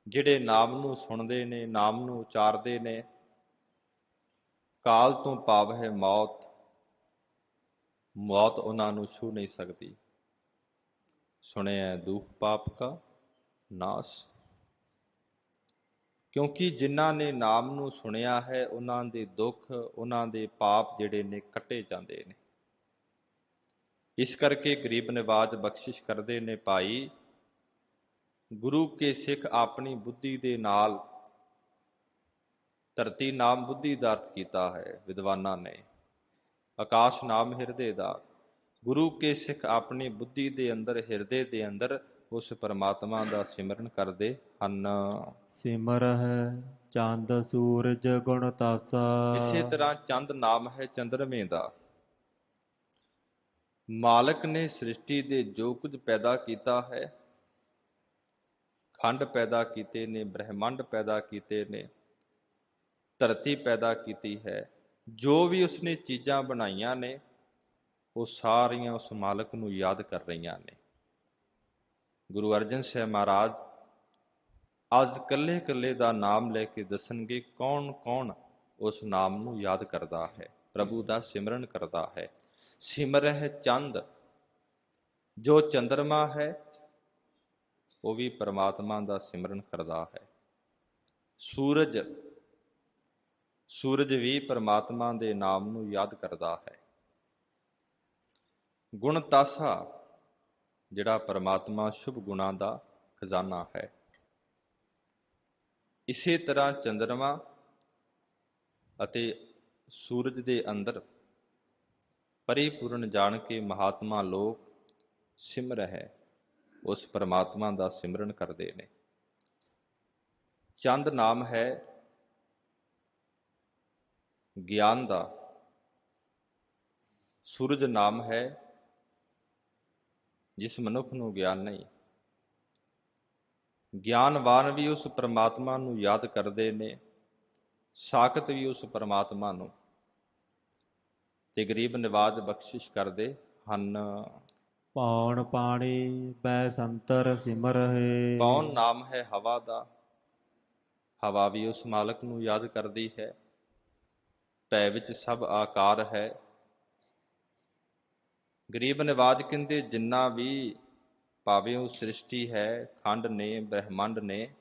ਜਿਹੜੇ ਨਾਮ ਨੂੰ ਸੁਣਦੇ ਨੇ, ਨਾਮ ਨੂੰ ਉਚਾਰਦੇ ਨੇ, ਕਾਲ ਤੋਂ ਭਾਵ ਹੈ ਮੌਤ, ਮੌਤ ਉਹਨਾਂ ਨੂੰ ਛੂ ਨਹੀਂ ਸਕਦੀ। ਸੁਣਿਆ ਦੁਖ ਪਾਪ ਕਾ ਨਾਸ। ਕਿਉਂਕਿ ਜਿਨ੍ਹਾਂ ਨੇ ਨਾਮ ਨੂੰ ਸੁਣਿਆ ਹੈ, ਉਹਨਾਂ ਦੇ ਦੁੱਖ, ਉਹਨਾਂ ਦੇ ਪਾਪ ਜਿਹੜੇ ਨੇ ਕੱਟੇ ਜਾਂਦੇ ਨੇ। ਇਸ ਕਰਕੇ ਗਰੀਬ ਨਿਵਾਜ ਬਖਸ਼ਿਸ਼ ਕਰਦੇ ਨੇ, ਭਾਈ ਗੁਰੂ ਕੇ ਸਿੱਖ ਆਪਣੀ ਬੁੱਧੀ ਦੇ ਨਾਲ, ਧਰਤੀ ਨਾਮ ਬੁੱਧੀ ਦਾ ਅਰਥ ਕੀਤਾ ਹੈ ਵਿਦਵਾਨਾਂ ਨੇ, ਆਕਾਸ਼ ਨਾਮ ਹਿਰਦੇ ਦਾ। ਗੁਰੂ ਕੇ ਸਿੱਖ ਆਪਣੀ ਬੁੱਧੀ ਦੇ ਅੰਦਰ, ਹਿਰਦੇ ਦੇ ਅੰਦਰ ਉਸ ਪਰਮਾਤਮਾ ਦਾ ਸਿਮਰਨ ਕਰਦੇ ਹਨ। ਸਿਮਰਹਿ ਚੰਦ ਸੂਰਜ ਗੁਣ ਤਾਸਾ। ਇਸੇ ਤਰ੍ਹਾਂ ਚੰਦ ਨਾਮ ਹੈ ਚੰਦਰਮੇ ਦਾ। ਮਾਲਕ ਨੇ ਸ੍ਰਿਸ਼ਟੀ ਦੇ ਜੋ ਕੁਝ ਪੈਦਾ ਕੀਤਾ ਹੈ, ਖੰਡ ਪੈਦਾ ਕੀਤੇ ਨੇ, ਬ੍ਰਹਿਮੰਡ ਪੈਦਾ ਕੀਤੇ ਨੇ, ਧਰਤੀ ਪੈਦਾ ਕੀਤੀ ਹੈ, ਜੋ ਵੀ ਉਸਨੇ ਚੀਜ਼ਾਂ ਬਣਾਈਆਂ ਨੇ, ਉਹ ਸਾਰੀਆਂ ਉਸ ਮਾਲਕ ਨੂੰ ਯਾਦ ਕਰ ਰਹੀਆਂ ਨੇ। ਗੁਰੂ ਅਰਜਨ ਸਾਹਿਬ ਮਹਾਰਾਜ ਅੱਜ ਇਕੱਲੇ ਇਕੱਲੇ ਦਾ ਨਾਮ ਲੈ ਕੇ ਦੱਸਣਗੇ, ਕੌਣ ਕੌਣ ਉਸ ਨਾਮ ਨੂੰ ਯਾਦ ਕਰਦਾ ਹੈ, ਪ੍ਰਭੂ ਦਾ ਸਿਮਰਨ ਕਰਦਾ ਹੈ। ਸਿਮਰਹਿ ਚੰਦ, ਜੋ ਚੰਦਰਮਾ ਹੈ ਉਹ ਵੀ ਪਰਮਾਤਮਾ ਦਾ ਸਿਮਰਨ ਕਰਦਾ ਹੈ। ਸੂਰਜ, ਸੂਰਜ ਵੀ ਪਰਮਾਤਮਾ ਦੇ ਨਾਮ ਨੂੰ ਯਾਦ ਕਰਦਾ ਹੈ। ਗੁਣ ਤਾਸਾ, ਜਿਹੜਾ ਪਰਮਾਤਮਾ ਸ਼ੁਭ ਗੁਣਾਂ ਦਾ ਖਜ਼ਾਨਾ ਹੈ। ਇਸੇ ਤਰ੍ਹਾਂ ਚੰਦਰਮਾ ਅਤੇ ਸੂਰਜ ਦੇ ਅੰਦਰ ਪਰਿਪੂਰਨ ਜਾਣ ਕੇ ਮਹਾਤਮਾ ਲੋਕ ਸਿਮਰ ਹੈ, ਉਸ ਪਰਮਾਤਮਾ ਦਾ ਸਿਮਰਨ ਕਰਦੇ ਨੇ। ਚੰਦ ਨਾਮ ਹੈ ਗਿਆਨ ਦਾ, ਸੂਰਜ ਨਾਮ ਹੈ ਜਿਸ ਮਨੁੱਖ ਨੂੰ ਗਿਆਨ ਨਹੀਂ। ਗਿਆਨਵਾਨ ਵੀ ਉਸ ਪਰਮਾਤਮਾ ਨੂੰ ਯਾਦ ਕਰਦੇ ਨੇ, ਸਾਖਤ ਵੀ ਉਸ ਪਰਮਾਤਮਾ ਨੂੰ, ਤੇ ਗਰੀਬ ਨਿਵਾਜ ਬਖਸ਼ਿਸ਼ ਕਰਦੇ ਹਨ। ਪੌਣ ਪਾਣੀ ਬੈ ਸੰਤਰ ਸਿਮਰਹਿ। ਪੌਣ ਨਾਮ ਹੈ ਹਵਾ ਦਾ, ਹਵਾ ਵੀ ਉਸ ਮਾਲਕ ਨੂੰ ਯਾਦ ਕਰਦੀ ਹੈ। ਭੈ ਵਿੱਚ ਸਭ ਆਕਾਰ ਹੈ। ਗਰੀਬ ਨਿਵਾਜ ਕਹਿੰਦੇ ਜਿੰਨਾ ਵੀ ਭਾਵੇਂ ਉਹ ਸ੍ਰਿਸ਼ਟੀ ਹੈ, ਖੰਡ ਨੇ, ਬ੍ਰਹਿਮੰਡ ਨੇ,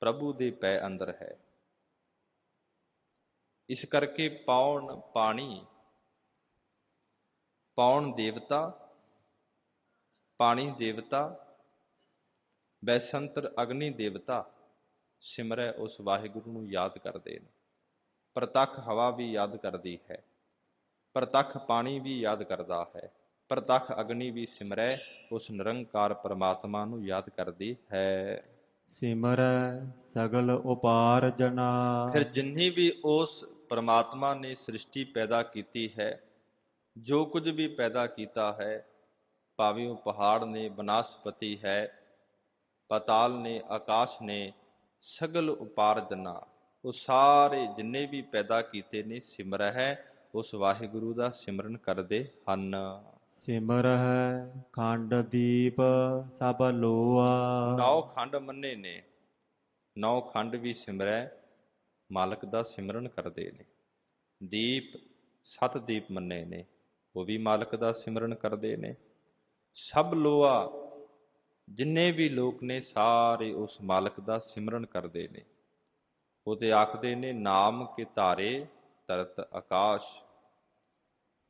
ਪ੍ਰਭੂ ਦੇ ਪੈ ਅੰਦਰ ਹੈ। ਇਸ ਕਰਕੇ ਪੌਣ ਪਾਣੀ, ਪੌਣ ਦੇਵਤਾ, ਪਾਣੀ ਦੇਵਤਾ, ਬੈਸੰਤਰ ਅਗਨੀ ਦੇਵਤਾ ਸਿਮਰੈ ਉਸ ਵਾਹਿਗੁਰੂ ਨੂੰ ਯਾਦ ਕਰਦੇ ਨੇ। ਪ੍ਰਤੱਖ ਹਵਾ ਵੀ ਯਾਦ ਕਰਦੀ ਹੈ, ਪ੍ਰਤੱਖ ਪਾਣੀ ਵੀ ਯਾਦ ਕਰਦਾ ਹੈ, ਪ੍ਰਤੱਖ ਅਗਨੀ ਵੀ ਸਿਮਰੈ ਉਸ ਨਿਰੰਕਾਰ ਪਰਮਾਤਮਾ ਨੂੰ ਯਾਦ ਕਰਦੀ ਹੈ। ਸਿਮਰੈ ਸਗਲ ਉਪਾਰ ਜਨਾ। ਫਿਰ ਜਿੰਨੀ ਵੀ ਉਸ ਪਰਮਾਤਮਾ ਨੇ ਸ੍ਰਿਸ਼ਟੀ ਪੈਦਾ ਕੀਤੀ ਹੈ, ਜੋ ਕੁਝ ਵੀ ਪੈਦਾ ਕੀਤਾ ਹੈ, ਭਾਵੇਂ ਉਹ ਪਹਾੜ ਨੇ, ਬਨਸਪਤੀ ਹੈ, ਪਤਾਲ ਨੇ, ਆਕਾਸ਼ ਨੇ, ਸਗਲ ਉਪਾਰਜਨਾ, ਉਹ ਸਾਰੇ ਜਿੰਨੇ ਵੀ ਪੈਦਾ ਕੀਤੇ ਨੇ ਸਿਮਰਹਿ ਉਸ ਵਾਹਿਗੁਰੂ ਦਾ ਸਿਮਰਨ ਕਰਦੇ ਹਨ। ਸਿਮਰਹਿ ਖੰਡ ਦੀਪ ਸਭ ਲੋਆ। 9 ਖੰਡ ਮੰਨੇ ਨੇ, 9 ਖੰਡ ਵੀ ਸਿਮਰੈ ਮਾਲਕ ਦਾ ਸਿਮਰਨ ਕਰਦੇ ਨੇ। ਦੀਪ 7 ਦੀਪ ਮੰਨੇ ਨੇ, ਉਹ ਵੀ ਮਾਲਕ ਦਾ ਸਿਮਰਨ ਕਰਦੇ ਨੇ। ਸਭ ਲੋਆ, ਜਿੰਨੇ ਵੀ ਲੋਕ ਨੇ ਸਾਰੇ ਉਸ ਮਾਲਕ ਦਾ ਸਿਮਰਨ ਕਰਦੇ ਨੇ। ਉਹ ਤੇ ਆਖਦੇ ਨੇ ਨਾਮ ਕੇ ਧਾਰੇ ਧਰਤ ਆਕਾਸ਼।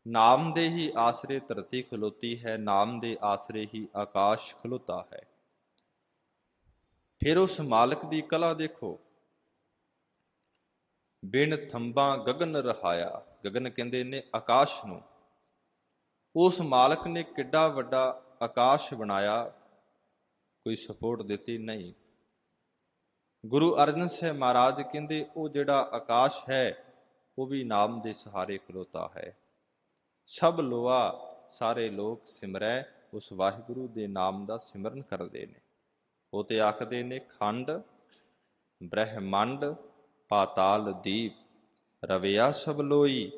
ਨਾਮ ਦੇ ਹੀ ਆਸਰੇ ਧਰਤੀ ਖਲੋਤੀ ਹੈ, ਨਾਮ ਦੇ ਆਸਰੇ ਹੀ ਆਕਾਸ਼ ਖਲੋਤਾ ਹੈ। ਫਿਰ ਉਸ ਮਾਲਕ ਦੀ ਕਲਾ ਦੇਖੋ। ਬਿਨ ਥੰਬਾਂ ਗਗਨ ਰਹਾਇਆ, ਗਗਨ ਕਹਿੰਦੇ ਨੇ ਆਕਾਸ਼ ਨੂੰ। ਉਸ ਮਾਲਕ ਨੇ ਕਿੱਡਾ ਵੱਡਾ ਆਕਾਸ਼ ਬਣਾਇਆ, ਕੋਈ ਸਪੋਰਟ ਦਿੱਤੀ ਨਹੀਂ। ਗੁਰੂ ਅਰਜਨ ਸਾਹਿਬ ਮਹਾਰਾਜ ਕਹਿੰਦੇ ਉਹ ਜਿਹੜਾ ਆਕਾਸ਼ ਹੈ ਉਹ ਵੀ ਨਾਮ ਦੇ ਸਹਾਰੇ ਖਲੋਤਾ ਹੈ। ਸਭ ਲੋਆ, ਸਾਰੇ ਲੋਕ ਸਿਮਰੈ ਉਸ ਵਾਹਿਗੁਰੂ ਦੇ ਨਾਮ ਦਾ ਸਿਮਰਨ ਕਰਦੇ ਨੇ। ਉਹ ਤੇ ਆਖਦੇ ਨੇ ਖੰਡ ਬ੍ਰਹਿਮੰਡ ਪਾਤਾਲ ਦੀਪ ਰਵਿਆ ਸਭ ਲੋਈ।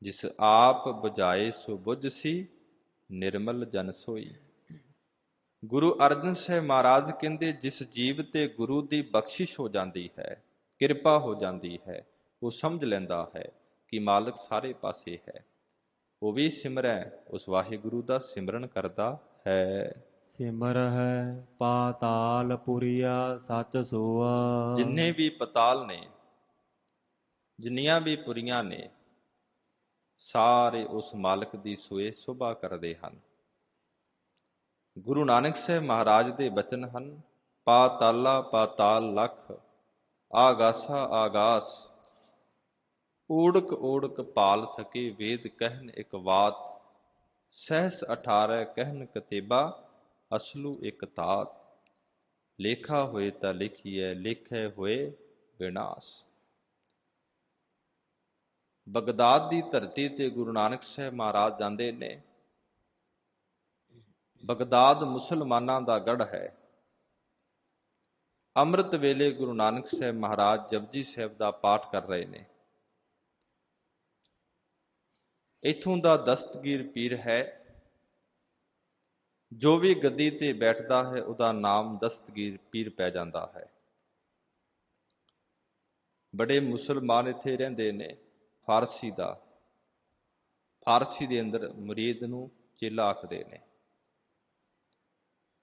ਜਿਸ ਆਪ ਬੁਝਾਏ ਸੋ ਬੁਝ ਸੀ, ਨਿਰਮਲ ਜਨ ਸੋਈ। ਗੁਰੂ ਅਰਜਨ ਸਾਹਿਬ ਮਹਾਰਾਜ ਕਹਿੰਦੇ ਜਿਸ ਜੀਵ ਤੇ ਗੁਰੂ ਦੀ ਬਖਸ਼ਿਸ਼ ਹੋ ਜਾਂਦੀ ਹੈ, ਕਿਰਪਾ ਹੋ ਜਾਂਦੀ ਹੈ, ਉਹ ਸਮਝ ਲੈਂਦਾ ਹੈ ਕਿ ਮਾਲਕ ਸਾਰੇ ਪਾਸੇ ਹੈ, ਉਹ ਵੀ ਸਿਮਰੈ ਉਸ ਵਾਹਿਗੁਰੂ ਦਾ ਸਿਮਰਨ ਕਰਦਾ ਹੈ। ਸਿਮਰਹਿ ਪਾਤਾਲ ਪੁਰੀਆ ਸਚ ਸੋਆ। ਜਿੰਨੇ ਵੀ ਪਤਾਲ ਨੇ, ਜਿੰਨੀਆਂ ਵੀ ਪੁਰੀਆਂ ਨੇ, ਸਾਰੇ ਉਸ ਮਾਲਕ ਦੀ ਸੋਏ ਸ਼ੋਭਾ ਕਰਦੇ ਹਨ। ਗੁਰੂ ਨਾਨਕ ਸਾਹਿਬ ਮਹਾਰਾਜ ਦੇ ਬਚਨ ਹਨ, ਪਾਤਾਲਾ ਪਾਤਾਲ ਲਖ ਆਗਾਸਾ ਆਗਾਸ। ਓੜਕ ਓੜਕ ਪਾਲ ਥਕੇ ਵੇਦ ਕਹਿਨ ਇਕ ਬਾਤ। ਸਹਿਸ 18 ਕਹਿਨ ਕਤੇਬਾ ਅਸਲੂ ਇਕ ਤਾਤ। ਲੇਖਾ ਹੋਏ ਤਾਂ ਲਿਖੀਐ, ਲੇਖੇ ਹੋਏ ਵਿਨਾਸ਼। ਬਗਦਾਦ ਦੀ ਧਰਤੀ ਤੇ ਗੁਰੂ ਨਾਨਕ ਸਾਹਿਬ ਮਹਾਰਾਜ ਜਾਂਦੇ ਨੇ। ਬਗਦਾਦ ਮੁਸਲਮਾਨਾਂ ਦਾ ਗੜ੍ਹ ਹੈ। ਅੰਮ੍ਰਿਤ ਵੇਲੇ ਗੁਰੂ ਨਾਨਕ ਸਾਹਿਬ ਮਹਾਰਾਜ ਜਪਜੀ ਸਾਹਿਬ ਦਾ ਪਾਠ ਕਰ ਰਹੇ ਨੇ। ਇੱਥੋਂ ਦਾ ਦਸਤਗੀਰ ਪੀਰ ਹੈ, ਜੋ ਵੀ ਗੱਦੀ ਤੇ ਬੈਠਦਾ ਹੈ ਉਹਦਾ ਨਾਮ ਦਸਤਗੀਰ ਪੀਰ ਪੈ ਜਾਂਦਾ ਹੈ। ਬੜੇ ਮੁਸਲਮਾਨ ਇੱਥੇ ਰਹਿੰਦੇ ਨੇ। ਫਾਰਸੀ ਦਾ, ਫਾਰਸੀ ਦੇ ਅੰਦਰ ਮੁਰੀਦ ਨੂੰ ਚੇਲਾ ਆਖਦੇ ਨੇ।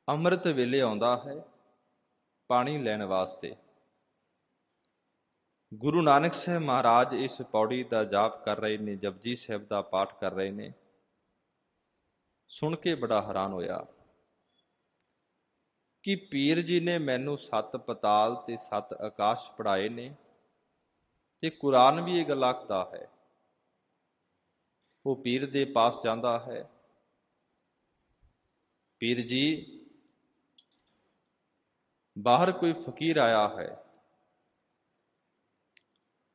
ਅੰਮ੍ਰਿਤ ਵੇਲੇ ਆਉਂਦਾ ਹੈ ਪਾਣੀ ਲੈਣ ਵਾਸਤੇ। ਗੁਰੂ ਨਾਨਕ ਸਾਹਿਬ ਮਹਾਰਾਜ ਇਸ ਪੌੜੀ ਦਾ ਜਾਪ ਕਰ ਰਹੇ ਨੇ, ਜਪਜੀ ਸਾਹਿਬ ਦਾ ਪਾਠ ਕਰ ਰਹੇ ਨੇ। ਸੁਣ ਕੇ ਬੜਾ ਹੈਰਾਨ ਹੋਇਆ ਕਿ ਪੀਰ ਜੀ ਨੇ ਮੈਨੂੰ 7 ਪਤਾਲ ਤੇ 7 ਆਕਾਸ਼ ਪੜ੍ਹਾਏ ਨੇ, ਤੇ ਕੁਰਾਨ ਵੀ ਇਹ ਗੱਲ ਆਖਦਾ ਹੈ। ਉਹ ਪੀਰ ਦੇ ਪਾਸ ਜਾਂਦਾ ਹੈ, ਪੀਰ ਜੀ ਬਾਹਰ ਕੋਈ ਫਕੀਰ ਆਇਆ ਹੈ,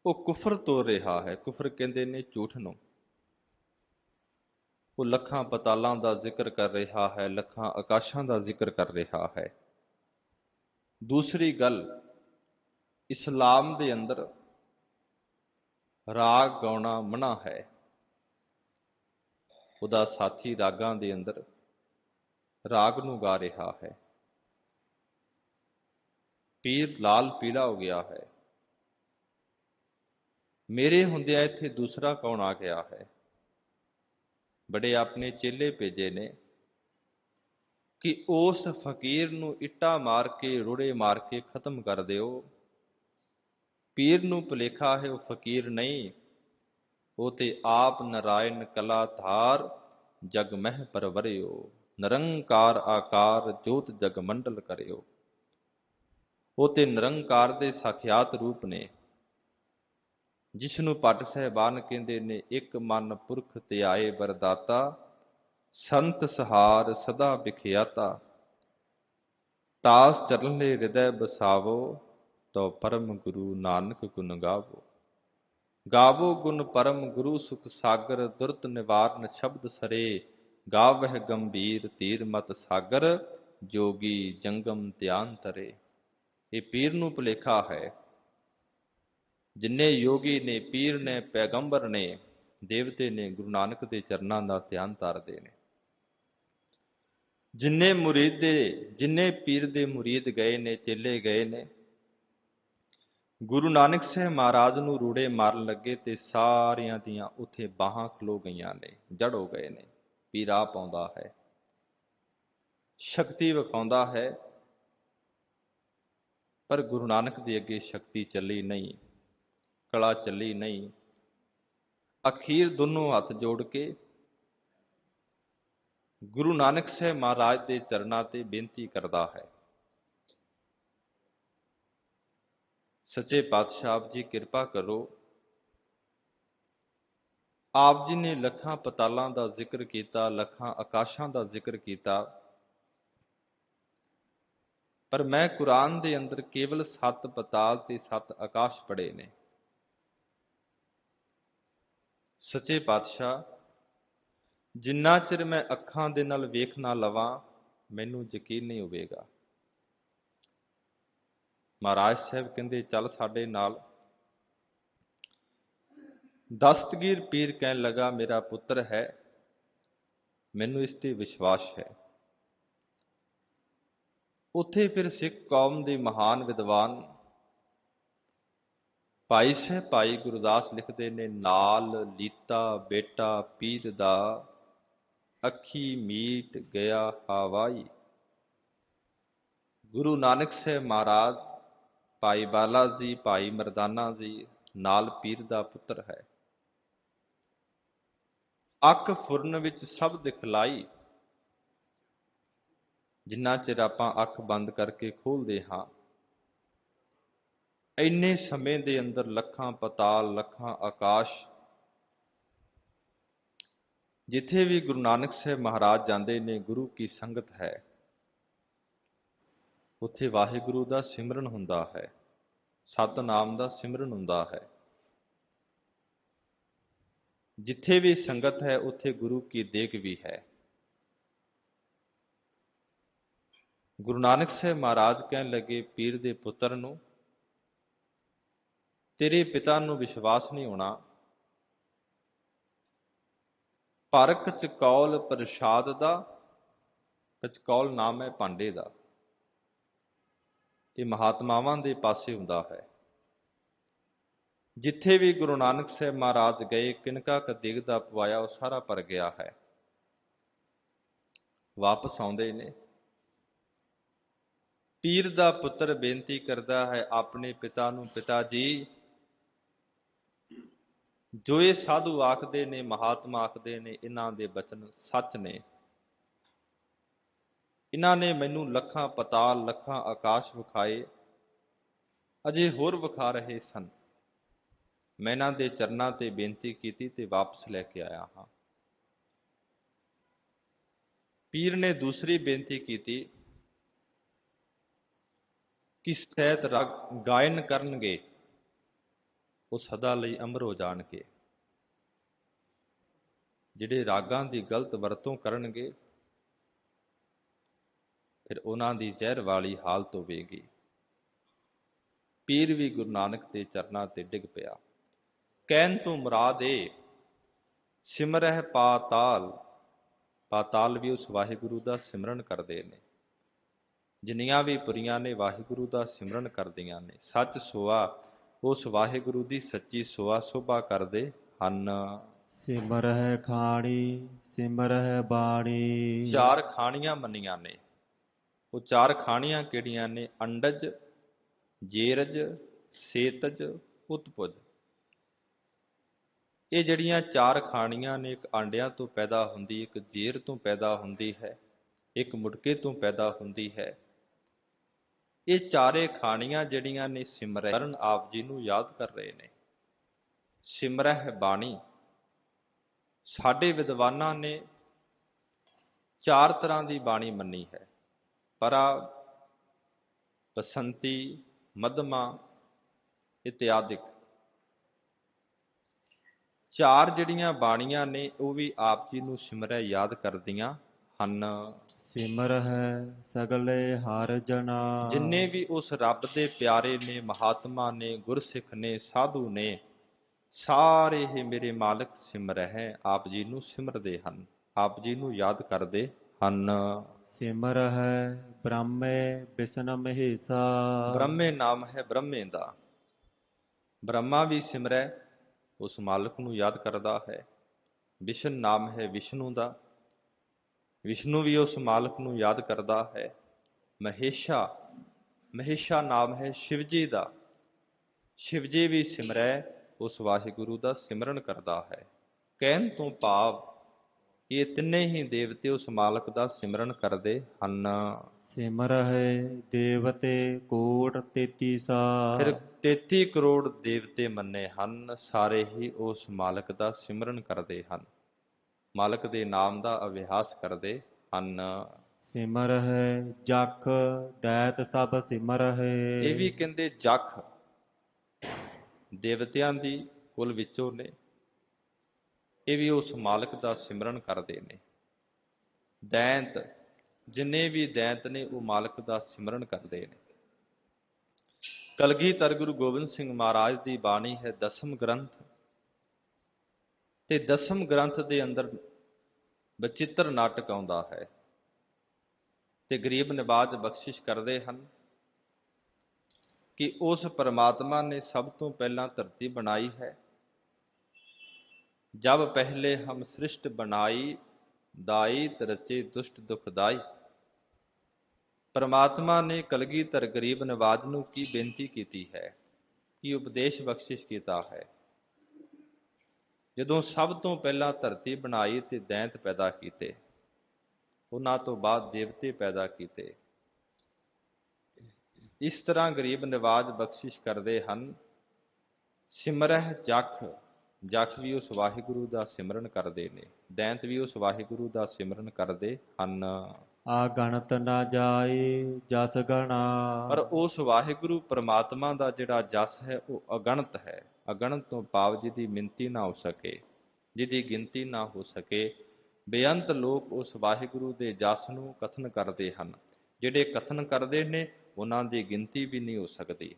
ਉਹ ਕੁਫਰ ਤੋੜ ਰਿਹਾ ਹੈ। ਕੁਫਰ ਕਹਿੰਦੇ ਨੇ ਝੂਠ ਨੂੰ। ਉਹ ਲੱਖਾਂ ਪਤਾਲਾਂ ਦਾ ਜ਼ਿਕਰ ਕਰ ਰਿਹਾ ਹੈ, ਲੱਖਾਂ ਆਕਾਸ਼ਾਂ ਦਾ ਜ਼ਿਕਰ ਕਰ ਰਿਹਾ ਹੈ। ਦੂਸਰੀ ਗੱਲ, ਇਸਲਾਮ ਦੇ ਅੰਦਰ ਰਾਗ ਗਾਉਣਾ ਮਨਾ ਹੈ। ਉਹਦਾ ਸਾਥੀ ਰਾਗਾਂ ਦੇ ਅੰਦਰ ਰਾਗ ਨੂੰ ਗਾ ਰਿਹਾ ਹੈ। ਪੀਰ ਲਾਲ ਪੀਲਾ ਹੋ ਗਿਆ ਹੈ। ਮੇਰੇ ਹੁੰਦਿਆਂ ਇੱਥੇ ਦੂਸਰਾ ਕੌਣ ਆ ਗਿਆ ਹੈ? ਬੜੇ ਆਪਣੇ ਚੇਲੇ ਭੇਜੇ ਨੇ ਕਿ ਉਸ ਫਕੀਰ ਨੂੰ ਇੱਟਾਂ ਮਾਰ ਕੇ, ਰੋੜੇ ਮਾਰ ਕੇ ਖਤਮ ਕਰ ਦਿਓ। ਪੀਰ ਨੂੰ ਭੁਲੇਖਾ ਹੈ ਉਹ ਫਕੀਰ ਨਹੀਂ, ਉਹ ਤੇ ਆਪ ਨਰਾਇਣ ਕਲਾ ਧਾਰ, ਜਗ ਮਹਿ ਪਰਵਰਿਓ। ਨਿਰੰਕਾਰ ਆਕਾਰ ਜੋਤ ਜਗ ਮੰਡਲ ਕਰਿਓ। ਉਹ ਤੇ ਨਿਰੰਕਾਰ ਦੇ ਸਾਖਿਆਤ ਰੂਪ ਨੇ, ਜਿਸ ਨੂੰ ਭੱਟ ਸਾਹਿਬਾਨ ਕਹਿੰਦੇ ਨੇ, ਇੱਕ ਮਨ ਪੁਰਖ ਧਿਆਏ ਵਰਦਾਤਾ, ਸੰਤ ਸਹਾਰ ਸਦਾ ਵਿਖਿਆਤਾ। ਤਾਸ ਚਰਲੇ ਹਿਰਦੈ ਬਸਾਵੋ, ਤੋ ਪਰਮ ਗੁਰੂ ਨਾਨਕ ਗੁਣ ਗਾਵੋ। ਗਾਵੋ ਗੁਣ ਪਰਮ ਗੁਰੂ ਸੁਖ ਸਾਗਰ, ਦੁਰਤ ਨਿਵਾਰਨ ਸ਼ਬਦ ਸਰੇ। ਗਾਵਹਿ ਗੰਭੀਰ ਧੀਰ ਮਤ ਸਾਗਰ, ਜੋਗੀ ਜੰਗਮ ਧਿਆਨ ਤਰੇ। ਇਹ ਪੀਰ ਨੂੰ ਭੁਲੇਖਾ ਹੈ। ਜਿੰਨੇ ਯੋਗੀ ਨੇ, ਪੀਰ ਨੇ, ਪੈਗੰਬਰ ਨੇ, ਦੇਵਤੇ ਨੇ, ਗੁਰੂ ਨਾਨਕ ਦੇ ਚਰਨਾਂ ਦਾ ਧਿਆਨ ਧਾਰਦੇ ਨੇ। ਜਿੰਨੇ ਪੀਰ ਦੇ ਮੁਰੀਦ ਗਏ ਨੇ, ਚੇਲੇ ਗਏ ਨੇ, ਗੁਰੂ ਨਾਨਕ ਸਾਹਿਬ ਮਹਾਰਾਜ ਨੂੰ ਰੂੜੇ ਮਾਰਨ ਲੱਗੇ ਤੇ ਸਾਰਿਆਂ ਦੀਆਂ ਉੱਥੇ ਬਾਹਾਂ ਖਲੋ ਗਈਆਂ ਨੇ, ਜੜ ਹੋ ਗਏ ਨੇ। ਪੀਰ ਆਪ ਆਉਂਦਾ ਹੈ, ਸ਼ਕਤੀ ਵਿਖਾਉਂਦਾ ਹੈ, ਪਰ ਗੁਰੂ ਨਾਨਕ ਦੇ ਅੱਗੇ ਸ਼ਕਤੀ ਚੱਲੀ ਨਹੀਂ, ਕਲਾ ਚੱਲੀ ਨਹੀਂ। ਅਖੀਰ ਦੋਨੋਂ ਹੱਥ ਜੋੜ ਕੇ ਗੁਰੂ ਨਾਨਕ ਸਾਹਿਬ ਮਹਾਰਾਜ ਦੇ ਚਰਨਾਂ ਤੇ ਬੇਨਤੀ ਕਰਦਾ ਹੈ, ਸੱਚੇ ਪਾਤਸ਼ਾਹ ਆਪ ਜੀ ਕਿਰਪਾ ਕਰੋ। ਆਪ ਜੀ ਨੇ ਲੱਖਾਂ ਪਤਾਲਾਂ ਦਾ ਜ਼ਿਕਰ ਕੀਤਾ, ਲੱਖਾਂ ਆਕਾਸ਼ਾਂ ਦਾ ਜ਼ਿਕਰ ਕੀਤਾ, ਪਰ ਮੈਂ ਕੁਰਾਨ ਦੇ ਅੰਦਰ ਕੇਵਲ 7 ਪਤਾਲ ਤੇ 7 ਆਕਾਸ਼ ਪੜ੍ਹੇ ਨੇ। ਸੱਚੇ ਪਾਤਸ਼ਾਹ, ਜਿੰਨਾ ਚਿਰ ਮੈਂ ਅੱਖਾਂ ਦੇ ਨਾਲ ਵੇਖ ਨਾ ਲਵਾਂ, ਮੈਨੂੰ ਯਕੀਨ ਨਹੀਂ ਹੋਵੇਗਾ। ਮਹਾਰਾਜ ਸਾਹਿਬ ਕਹਿੰਦੇ ਚੱਲ ਸਾਡੇ ਨਾਲ। ਦਸਤਗੀਰ ਪੀਰ ਕਹਿਣ ਲੱਗਾ, ਮੇਰਾ ਪੁੱਤਰ ਹੈ, ਮੈਨੂੰ ਇਸ ਤੇ ਵਿਸ਼ਵਾਸ ਹੈ। ਉੱਥੇ ਫਿਰ ਸਿੱਖ ਕੌਮ ਦੇ ਮਹਾਨ ਵਿਦਵਾਨ ਭਾਈ ਸਾਹਿਬ ਭਾਈ ਗੁਰਦਾਸ ਲਿਖਦੇ ਨੇ, ਨਾਲ ਲੀਤਾ ਬੇਟਾ ਪੀਰ ਦਾ, ਅੱਖੀ ਮੀਟ ਗਿਆ ਹਵਾਈ। ਗੁਰੂ ਨਾਨਕ ਸਾਹਿਬ ਮਹਾਰਾਜ, ਭਾਈ ਬਾਲਾ ਜੀ, ਭਾਈ ਮਰਦਾਨਾ ਜੀ ਨਾਲ ਪੀਰ ਦਾ ਪੁੱਤਰ ਹੈ। ਅੱਖ ਫੁਰਨ ਵਿੱਚ ਸਭ ਦਿਖਲਾਈ। ਜਿੰਨਾ ਚਿਰ ਆਪਾਂ ਅੱਖ ਬੰਦ ਕਰਕੇ ਖੋਲ੍ਹਦੇ ਹਾਂ, ਇੰਨੇ ਸਮੇਂ ਦੇ ਅੰਦਰ ਲੱਖਾਂ ਪਤਾਲ, ਲੱਖਾਂ ਆਕਾਸ਼। ਜਿੱਥੇ ਵੀ ਗੁਰੂ ਨਾਨਕ ਸਾਹਿਬ ਮਹਾਰਾਜ ਜਾਂਦੇ ਨੇ, ਗੁਰੂ ਕੀ ਸੰਗਤ ਹੈ, ਉੱਥੇ ਵਾਹਿਗੁਰੂ ਦਾ ਸਿਮਰਨ ਹੁੰਦਾ ਹੈ, ਸਤਿਨਾਮ ਦਾ ਸਿਮਰਨ ਹੁੰਦਾ ਹੈ। ਜਿੱਥੇ ਵੀ ਸੰਗਤ ਹੈ, ਉੱਥੇ ਗੁਰੂ ਕੀ ਦੇਗ ਵੀ ਹੈ। ਗੁਰੂ ਨਾਨਕ ਸਾਹਿਬ ਮਹਾਰਾਜ ਕਹਿਣ ਲੱਗੇ ਪੀਰ ਦੇ ਪੁੱਤਰ ਨੂੰ, ਤੇਰੇ ਪਿਤਾ ਨੂੰ ਵਿਸ਼ਵਾਸ ਨਹੀਂ ਹੋਣਾ। ਪਰ ਕਚਕੌਲ ਪ੍ਰਸ਼ਾਦ ਦਾ, ਕਚਕੌਲ ਨਾਮ ਹੈ ਭਾਂਡੇ ਦਾ, ਇਹ ਮਹਾਤਮਾਵਾਂ ਦੇ ਪਾਸੇ ਹੁੰਦਾ ਹੈ। ਜਿੱਥੇ ਵੀ ਗੁਰੂ ਨਾਨਕ ਸਾਹਿਬ ਮਹਾਰਾਜ ਗਏ, ਕਿਨਕਾ ਕਦਿਗ ਦਾ ਪਵਾਇਆ, ਉਹ ਸਾਰਾ ਭਰ ਗਿਆ ਹੈ। ਵਾਪਸ ਆਉਂਦੇ ਨੇ, ਪੀਰ ਦਾ ਪੁੱਤਰ ਬੇਨਤੀ ਕਰਦਾ ਹੈ ਆਪਣੇ ਪਿਤਾ ਨੂੰ, ਪਿਤਾ ਜੀ, ਜੋ ਇਹ ਸਾਧੂ ਆਖਦੇ ਨੇ, ਮਹਾਤਮਾ ਆਖਦੇ ਨੇ, ਇਹਨਾਂ ਦੇ ਬਚਨ ਸੱਚ ਨੇ। ਇਹਨਾਂ ਨੇ ਮੈਨੂੰ ਲੱਖਾਂ ਪਤਾਲ ਲੱਖਾਂ ਆਕਾਸ਼ ਵਿਖਾਏ, ਅਜੇ ਹੋਰ ਵਿਖਾ ਰਹੇ ਸਨ। ਮੈਂ ਇਹਨਾਂ ਦੇ ਚਰਨਾਂ ਤੇ ਬੇਨਤੀ ਕੀਤੀ ਤੇ ਵਾਪਸ ਲੈ ਕੇ ਆਇਆ ਹਾਂ। ਪੀਰ ਨੇ ਦੂਸਰੀ ਬੇਨਤੀ ਕੀਤੀ ਕਿ ਸਹਿਤ ਰਾਗ ਗਾਇਨ ਕਰਨਗੇ, ਉਹ ਸਦਾ ਲਈ ਅਮਰ ਹੋ ਜਾਣਗੇ। ਜਿਹੜੇ ਰਾਗਾਂ ਦੀ ਗਲਤ ਵਰਤੋਂ ਕਰਨਗੇ, ਫਿਰ ਉਹਨਾਂ ਦੀ ਜ਼ਹਿਰ ਵਾਲੀ ਹਾਲਤ ਹੋਵੇਗੀ। ਪੀਰ ਵੀ ਗੁਰੂ ਨਾਨਕ ਦੇ ਚਰਨਾਂ ਤੇ ਡਿੱਗ ਪਿਆ। ਕਹਿਣ ਤੋਂ ਮੁਰਾਦ ਇਹ, ਸਿਮਰਹਿ ਪਾਤਾਲ। ਪਾਤਾਲ ਵੀ ਉਸ ਵਾਹਿਗੁਰੂ ਦਾ ਸਿਮਰਨ ਕਰਦੇ ਨੇ। ਜਿੰਨੀਆਂ ਵੀ ਪੁਰੀਆਂ ਨੇ ਵਾਹਿਗੁਰੂ ਦਾ ਸਿਮਰਨ ਕਰਦੀਆਂ ਨੇ। ਸੱਚ ਸੋਆ ਉਸ ਵਾਹਿਗੁਰੂ ਦੀ ਸੱਚੀ ਸੋਆ ਸੋਭਾ ਕਰਦੇ ਹਨ। ਸਿਮਰਹਿ ਖਾਣੀ ਸਿਮਰਹਿ ਬਾਣੀ। ਚਾਰ ਖਾਣੀਆਂ ਮੰਨੀਆਂ ਨੇ। ਉਹ ਚਾਰ ਖਾਣੀਆਂ ਕਿਹੜੀਆਂ ਨੇ? ਅੰਡਜ, ਜੇਰਜ, ਸੇਤਜ, ਉਤਪੁਜ। ਇਹ ਜਿਹੜੀਆਂ ਚਾਰ ਖਾਣੀਆਂ ਨੇ, ਇੱਕ ਆਂਡਿਆਂ ਤੋਂ ਪੈਦਾ ਹੁੰਦੀ, ਇੱਕ ਜੇਰ ਤੋਂ ਪੈਦਾ ਹੁੰਦੀ ਹੈ, ਇੱਕ ਮੁੜਕੇ ਤੋਂ ਪੈਦਾ ਹੁੰਦੀ ਹੈ। ਇਹ ਚਾਰੇ ਖਾਣੀਆਂ ਜਿਹੜੀਆਂ ਨੇ ਸਿਮਰਨ ਆਪ ਜੀ ਨੂੰ ਯਾਦ ਕਰ ਰਹੇ ਨੇ। ਸਿਮਰਹਿ ਬਾਣੀ। ਸਾਡੇ ਵਿਦਵਾਨਾਂ ਨੇ ਚਾਰ ਤਰ੍ਹਾਂ ਦੀ ਬਾਣੀ ਮੰਨੀ ਹੈ। ਪਰਾ, ਬਸੰਤੀ, ਮਧਮਾ ਇਤਿਆਦਿਕ। ਚਾਰ ਜਿਹੜੀਆਂ ਬਾਣੀਆਂ ਨੇ ਉਹ ਵੀ ਆਪ ਜੀ ਨੂੰ ਸਿਮਰੈ ਯਾਦ ਕਰਦੀਆਂ ਹਨ। ਸਿਮਰਹਿ ਸਗਲੇ ਹਰਿ ਜਨਾ। ਜਿੰਨੇ ਵੀ ਉਸ ਰੱਬ ਦੇ ਪਿਆਰੇ ਨੇ, ਮਹਾਤਮਾ ਨੇ, ਗੁਰਸਿੱਖ ਨੇ, ਸਾਧੂ ਨੇ, ਸਾਰੇ ਹੀ ਮੇਰੇ ਮਾਲਕ ਸਿਮਰਹਿ ਆਪ ਜੀ ਨੂੰ ਸਿਮਰਦੇ ਹਨ, ਆਪ ਜੀ ਨੂੰ ਯਾਦ ਕਰਦੇ ਹਨ। ਸਿਮਰਹਿ ਬ੍ਰਹਮੇ ਬਿਸਨ ਮਹੇਸਾ। ਬ੍ਰਹਮੇ ਨਾਮ ਹੈ ਬ੍ਰਹਮੇ ਦਾ। ਬ੍ਰਹਮਾ ਵੀ ਸਿਮਰੈ ਉਸ ਮਾਲਕ ਨੂੰ ਯਾਦ ਕਰਦਾ ਹੈ। ਵਿਸ਼ਨ ਨਾਮ ਹੈ ਵਿਸ਼ਨੂੰ ਦਾ। ਵਿਸ਼ਨੂੰ ਵੀ ਉਸ ਮਾਲਕ ਨੂੰ ਯਾਦ ਕਰਦਾ ਹੈ। ਮਹੇਸ਼ਾ, ਮਹੇਸ਼ਾ ਨਾਮ ਹੈ ਸ਼ਿਵ ਜੀ ਦਾ। ਸ਼ਿਵ ਜੀ ਵੀ ਸਿਮਰੈ ਉਸ ਵਾਹਿਗੁਰੂ ਦਾ ਸਿਮਰਨ ਕਰਦਾ ਹੈ। ਕਹਿਣ ਤੋਂ ਭਾਵ ਇਹ ਤਿੰਨੇ ਹੀ ਦੇਵਤੇ ਉਸ ਮਾਲਕ ਦਾ ਸਿਮਰਨ ਕਰਦੇ ਹਨ। ਸਿਮਰਹਿ ਦੇਵਤੇ ਕੋਟ 33 ਫਿਰ 33 ਕਰੋੜ ਦੇਵਤੇ ਮੰਨੇ ਹਨ, ਸਾਰੇ ਹੀ ਉਸ ਮਾਲਕ ਦਾ ਸਿਮਰਨ ਕਰਦੇ ਹਨ, ਮਾਲਕ ਦੇ ਨਾਮ ਦਾ ਅਭਿਆਸ ਕਰਦੇ ਹਨ। ਸਿਮਰਹਿ ਜਖ ਦੈਤ ਸਭ ਸਿਮਰਹਿ। ਇਹ ਵੀ ਕਹਿੰਦੇ ਜਖ ਦੇਵਤਿਆਂ ਦੀ ਕੁਲ ਵਿੱਚੋਂ ਨੇ। ਇਹ ਵੀ ਉਸ ਮਾਲਕ ਦਾ ਸਿਮਰਨ ਕਰਦੇ ਨੇ। ਦੈਂਤ, ਜਿੰਨੇ ਵੀ ਦੈਂਤ ਨੇ ਉਹ ਮਾਲਕ ਦਾ ਸਿਮਰਨ ਕਰਦੇ ਨੇ। ਕਲਗੀਧਰ ਗੁਰੂ ਗੋਬਿੰਦ ਸਿੰਘ ਮਹਾਰਾਜ ਦੀ ਬਾਣੀ ਹੈ ਦਸਮ ਗ੍ਰੰਥ, ਤੇ ਦਸਮ ਗ੍ਰੰਥ ਦੇ ਅੰਦਰ ਬਚਿੱਤਰ ਨਾਟਕ ਆਉਂਦਾ ਹੈ ਤੇ ਗਰੀਬ ਨਿਵਾਜ ਬਖਸ਼ਿਸ਼ ਕਰਦੇ ਹਨ ਕਿ ਉਸ ਪਰਮਾਤਮਾ ਨੇ ਸਭ ਤੋਂ ਪਹਿਲਾਂ ਧਰਤੀ ਬਣਾਈ ਹੈ। ਜਬ ਪਹਿਲੇ ਹਮ ਸ੍ਰਿਸ਼ਟ ਬਣਾਈ, ਦਾਈ ਰਚੇ ਦੁਸ਼ਟ ਦੁਖਦਾਈ। ਪਰਮਾਤਮਾ ਨੇ ਕਲਗੀਧਰ ਗਰੀਬ ਨਿਵਾਜ ਨੂੰ ਕੀ ਬੇਨਤੀ ਕੀਤੀ ਹੈ, ਕੀ ਉਪਦੇਸ਼ ਬਖਸ਼ਿਸ਼ ਕੀਤਾ ਹੈ? ਜਦੋਂ ਸਭ ਤੋਂ ਪਹਿਲਾਂ ਧਰਤੀ ਬਣਾਈ ਤੇ ਦੈਂਤ ਪੈਦਾ ਕੀਤੇ, ਉਹਨਾਂ ਤੋਂ ਬਾਅਦ ਦੇਵਤੇ ਪੈਦਾ ਕੀਤੇ। ਇਸ ਤਰ੍ਹਾਂ ਗਰੀਬ ਨਿਵਾਜ ਬਖਸ਼ਿਸ਼ ਕਰਦੇ ਹਨ। ਸਿਮਰਹਿ ਜਖ, ਜਖ ਵੀ ਉਸ ਵਾਹਿਗੁਰੂ ਦਾ ਸਿਮਰਨ ਕਰਦੇ ਨੇ। ਦੈਂਤ ਵੀ ਉਸ ਵਾਹਿਗੁਰੂ ਦਾ ਸਿਮਰਨ ਕਰਦੇ ਹਨ। ਆ ਗਣਤ ਨਾ ਜਾਏ ਜਸ ਗਣਾ। ਪਰ ਉਸ ਵਾਹਿਗੁਰੂ ਪਰਮਾਤਮਾ ਦਾ ਜਿਹੜਾ ਜਸ ਹੈ ਉਹ ਅਗਣਤ ਹੈ। ਅਗਣਤ ਤੋਂ ਭਾਵ ਜਿਹਦੀ ਮਿਣਤੀ ਨਾ ਹੋ ਸਕੇ, ਜਿਹਦੀ ਗਿਣਤੀ ਨਾ ਹੋ ਸਕੇ। ਬੇਅੰਤ ਲੋਕ ਉਸ ਵਾਹਿਗੁਰੂ ਦੇ ਜਸ ਨੂੰ ਕਥਨ ਕਰਦੇ ਹਨ। ਜਿਹੜੇ ਕਥਨ ਕਰਦੇ ਨੇ ਉਹਨਾਂ ਦੀ ਗਿਣਤੀ ਵੀ ਨਹੀਂ ਹੋ ਸਕਦੀ,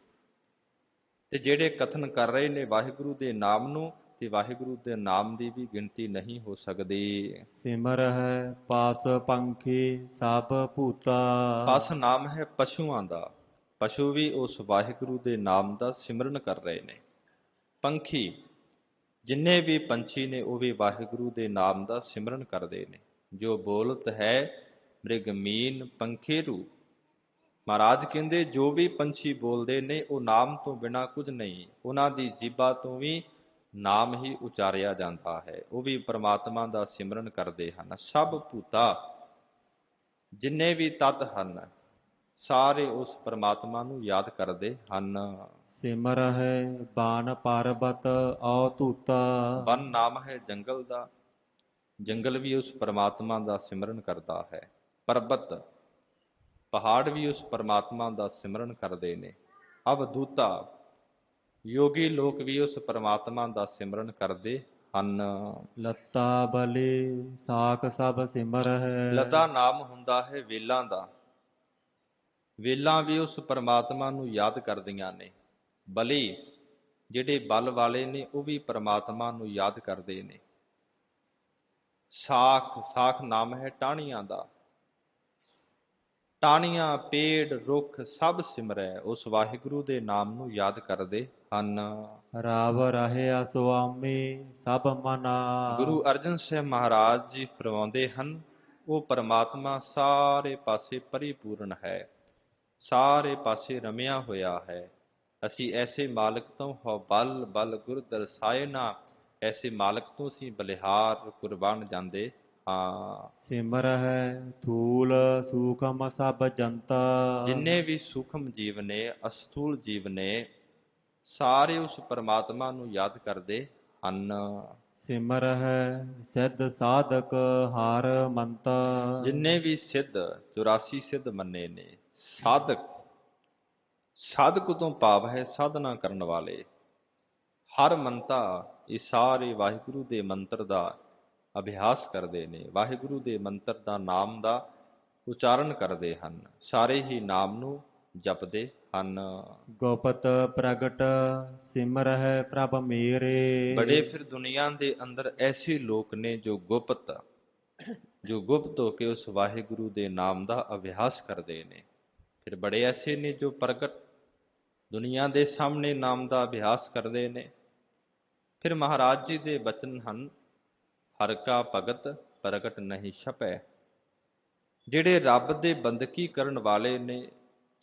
ਤੇ ਜਿਹੜੇ ਕਥਨ ਕਰ ਰਹੇ ਨੇ ਵਾਹਿਗੁਰੂ ਦੇ ਨਾਮ ਨੂੰ, ਤੇ ਵਾਹਿਗੁਰੂ ਦੇ ਨਾਮ ਦੀ ਵੀ ਗਿਣਤੀ ਨਹੀਂ ਹੋ ਸਕਦੀ। ਸਿਮਰਹਿ ਪਾਸ ਪੰਖੀ ਸਭ ਭੂਤਾ। ਪਸ ਨਾਮ ਹੈ ਪਸ਼ੂਆਂ ਦਾ। ਪਸ਼ੂ ਵੀ ਉਸ ਵਾਹਿਗੁਰੂ ਦੇ ਨਾਮ ਦਾ ਸਿਮਰਨ ਕਰ ਰਹੇ ਨੇ। ਪੰਖੀ, ਜਿੰਨੇ ਵੀ ਪੰਛੀ ਨੇ ਉਹ ਵੀ ਵਾਹਿਗੁਰੂ ਦੇ ਨਾਮ ਦਾ ਸਿਮਰਨ ਕਰਦੇ ਨੇ। ਜੋ ਬੋਲਤ ਹੈ ਮ੍ਰਿਗ ਮੀਨ ਪੰਖੇਰੂ। ਮਹਾਰਾਜ ਕਹਿੰਦੇ ਜੋ ਵੀ ਪੰਛੀ ਬੋਲਦੇ ਨੇ ਉਹ ਨਾਮ ਤੋਂ ਬਿਨਾਂ ਕੁਝ ਨਹੀਂ। ਉਹਨਾਂ ਦੀ ਜੀਭਾ ਤੋਂ ਵੀ ਨਾਮ ਹੀ ਉਚਾਰਿਆ ਜਾਂਦਾ ਹੈ। ਉਹ ਵੀ ਪਰਮਾਤਮਾ ਦਾ ਸਿਮਰਨ ਕਰਦੇ ਹਨ। ਸਭ ਭੂਤਾ, ਜਿੰਨੇ ਵੀ ਤਤ ਹਨ ਸਾਰੇ ਉਸ ਪਰਮਾਤਮਾ ਨੂੰ ਯਾਦ ਕਰਦੇ ਹਨ। ਸਿਮਰਹਿ ਬਾਨ ਪਰਬਤ ਔ ਧੂਤਾ। ਬਨ ਨਾਮ ਹੈ ਜੰਗਲ ਦਾ, ਜੰਗਲ ਵੀ ਉਸ ਪਰਮਾਤਮਾ ਦਾ ਸਿਮਰਨ ਕਰਦਾ ਹੈ। ਪਰਬਤ ਪਹਾੜ ਵੀ ਉਸ ਪਰਮਾਤਮਾ ਦਾ ਸਿਮਰਨ ਕਰਦੇ ਨੇ। ਅਵਧੂਤਾ ਯੋਗੀ ਲੋਕ ਵੀ ਉਸ ਪਰਮਾਤਮਾ ਦਾ ਸਿਮਰਨ ਕਰਦੇ ਹਨ। ਲੱਤਾ ਬਲੀ ਸਾਖ ਸਭ ਸਿਮਰਹਿ। ਲਤਾ ਨਾਮ ਹੁੰਦਾ ਹੈ ਵੇਲਾਂ ਦਾ, ਵੇਲਾਂ ਵੀ ਉਸ ਪਰਮਾਤਮਾ ਨੂੰ ਯਾਦ ਕਰਦੀਆਂ ਨੇ। ਬਲੀ ਜਿਹੜੇ ਬਲ ਵਾਲੇ ਨੇ ਉਹ ਵੀ ਪਰਮਾਤਮਾ ਨੂੰ ਯਾਦ ਕਰਦੇ ਨੇ। ਸਾਖ, ਸਾਖ ਨਾਮ ਹੈ ਟਾਹਣੀਆਂ ਦਾ, ਟਾਹਣੀਆਂ ਪੇੜ ਰੁੱਖ ਸਭ ਸਿਮਰੈ ਉਸ ਵਾਹਿਗੁਰੂ ਦੇ ਨਾਮ ਨੂੰ ਯਾਦ ਕਰਦੇ ਹਨ। ਰਾਵ ਰਹਿਆ ਸੁਆਮੀ ਸਭ ਮਨਾ। ਗੁਰੂ ਅਰਜਨ ਸਾਹਿਬ ਮਹਾਰਾਜ ਜੀ ਫਰਮਾਉਂਦੇ ਹਨ, ਉਹ ਪਰਮਾਤਮਾ ਸਾਰੇ ਪਾਸੇ ਪਰਿਪੂਰਨ ਹੈ, ਸਾਰੇ ਪਾਸੇ ਰਮਿਆ ਹੋਇਆ ਹੈ। ਅਸੀਂ ਐਸੇ ਮਾਲਕ ਤੋਂ ਹਉ ਬਲ ਬਲ ਗੁਰ ਦਰਸਾਏ ਨਾ, ਐਸੇ ਮਾਲਕ ਤੋਂ ਅਸੀਂ ਬਲਿਹਾਰ ਕੁਰਬਾਨ ਜਾਂਦੇ ਹਾਂ। ਸਿਮਰਹਿ ਥੂਲ ਸੂਖਮ ਸਭ ਜੰਤਾ। ਜਿੰਨੇ ਵੀ ਸੂਖਮ ਜੀਵ ਨੇ, ਅਸਥੂਲ ਜੀਵ ਨੇ, ਸਾਰੇ ਉਸ ਪਰਮਾਤਮਾ ਨੂੰ ਯਾਦ ਕਰਦੇ ਹਨ। ਸਿਮਰਹਿ ਸਿੱਧ ਸਾਧਕ ਹਰ ਮੰਤਾ। ਜਿੰਨੇ ਵੀ ਸਿੱਧ 84 ਸਿੱਧ ਮੰਨੇ ਨੇ, ਸਾਧਕ, ਸਾਧਕ ਤੋਂ ਭਾਵ ਹੈ ਸਾਧਨਾ ਕਰਨ ਵਾਲੇ। ਹਰ ਮੰਤਾ ਇਹ ਸਾਰੇ ਵਾਹਿਗੁਰੂ ਦੇ ਮੰਤਰ ਦਾ ਅਭਿਆਸ ਕਰਦੇ ਨੇ, ਵਾਹਿਗੁਰੂ ਦੇ ਮੰਤਰ ਦਾ ਨਾਮ ਦਾ ਉਚਾਰਨ ਕਰਦੇ ਹਨ, ਸਾਰੇ ਹੀ ਨਾਮ ਨੂੰ ਜਪਦੇ ਹਨ। ਗੁਪਤ ਪ੍ਰਗਟ ਸਿਮਰਹਿ ਪ੍ਰਭ ਮੇਰੇ। ਬੜੇ ਫਿਰ ਦੁਨੀਆ ਦੇ ਅੰਦਰ ਐਸੇ ਲੋਕ ਨੇ ਜੋ ਗੁਪਤ ਹੋ ਕੇ ਉਸ ਵਾਹਿਗੁਰੂ ਦੇ ਨਾਮ ਦਾ ਅਭਿਆਸ ਕਰਦੇ ਨੇ। ਫਿਰ ਬੜੇ ਐਸੇ ਨੇ ਜੋ ਪ੍ਰਗਟ ਦੁਨੀਆ ਦੇ ਸਾਹਮਣੇ ਨਾਮ ਦਾ ਅਭਿਆਸ ਕਰਦੇ ਨੇ। ਫਿਰ ਮਹਾਰਾਜ ਜੀ ਦੇ ਬਚਨ ਹਨ, ਹਰ ਕਾ ਭਗਤ ਪ੍ਰਗਟ ਨਹੀਂ ਛਪੈ। ਜਿਹੜੇ ਰੱਬ ਦੇ ਬੰਦਗੀ ਕਰਨ ਵਾਲੇ ਨੇ,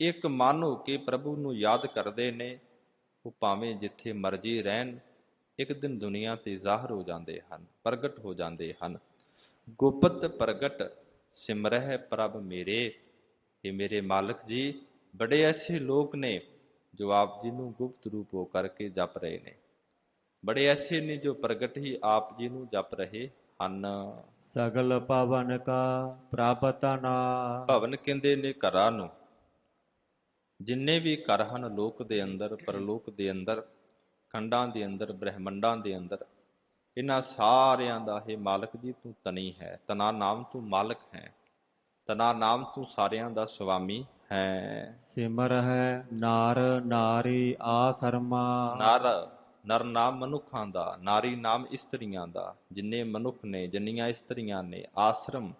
ਇੱਕ ਮਨ ਹੋ ਕੇ ਪ੍ਰਭੂ ਨੂੰ ਯਾਦ ਕਰਦੇ ਨੇ, ਉਹ ਭਾਵੇਂ ਜਿੱਥੇ ਮਰਜੀ ਰਹਿਣ, ਇੱਕ ਦਿਨ ਦੁਨੀਆ ਤੇ ਜ਼ਾਹਰ ਹੋ ਜਾਂਦੇ ਹਨ, ਪ੍ਰਗਟ ਹੋ ਜਾਂਦੇ ਹਨ। ਗੁਪਤ ਪ੍ਰਗਟ ਸਿਮਰਹਿ ਪ੍ਰਭ ਮੇਰੇ। ਇਹ ਮੇਰੇ ਮਾਲਕ ਜੀ, ਬੜੇ ਐਸੇ ਲੋਕ ਨੇ ਜੋ ਆਪ ਜੀ ਨੂੰ ਗੁਪਤ ਰੂਪ ਹੋ ਕਰਕੇ ਜਪ ਰਹੇ ਨੇ, ਬੜੇ ਐਸੇ ਨੇ ਜੋ ਪ੍ਰਗਟ ਹੀ ਆਪ ਜੀ ਨੂੰ ਜਪ ਰਹੇ ਹਨ। ਸਗਲ ਭਵਨ ਕਾ ਪ੍ਰਭ ਤਨਾ। ਭਵਨ ਕਹਿੰਦੇ ਨੇ ਘਰਾਂ ਨੂੰ। ਜਿੰਨੇ ਵੀ ਘਰ ਹਨ ਲੋਕ ਦੇ ਅੰਦਰ, ਪਰਲੋਕ ਦੇ ਅੰਦਰ, ਖੰਡਾਂ ਦੇ ਅੰਦਰ, ਬ੍ਰਹਿਮੰਡਾਂ ਦੇ ਅੰਦਰ, ਇਹਨਾਂ ਸਾਰਿਆਂ ਦਾ ਇਹ ਮਾਲਕ ਜੀ ਤੂੰ ਤਨੀ ਹੈ। ਤਨਾ ਨਾਮ ਤੂੰ ਮਾਲਕ ਹੈ, ਤਨਾ ਨਾਮ ਤੂੰ ਸਾਰਿਆਂ ਦਾ ਸੁਆਮੀ ਹੈ। ਸਿਮਰਹਿ ਨਾਰ ਨਾਰੀ ਆਸਰਮਾ। ਨਰ ਨਾਮ ਮਨੁੱਖਾਂ ਦਾ, ਨਾਰੀ ਨਾਮ ਇਸਤਰੀਆਂ ਦਾ। ਜਿੰਨੇ ਮਨੁੱਖ ਨੇ, ਜਿੰਨੀਆਂ ਇਸਤਰੀਆਂ ਨੇ, ਆਸ਼ਰਮ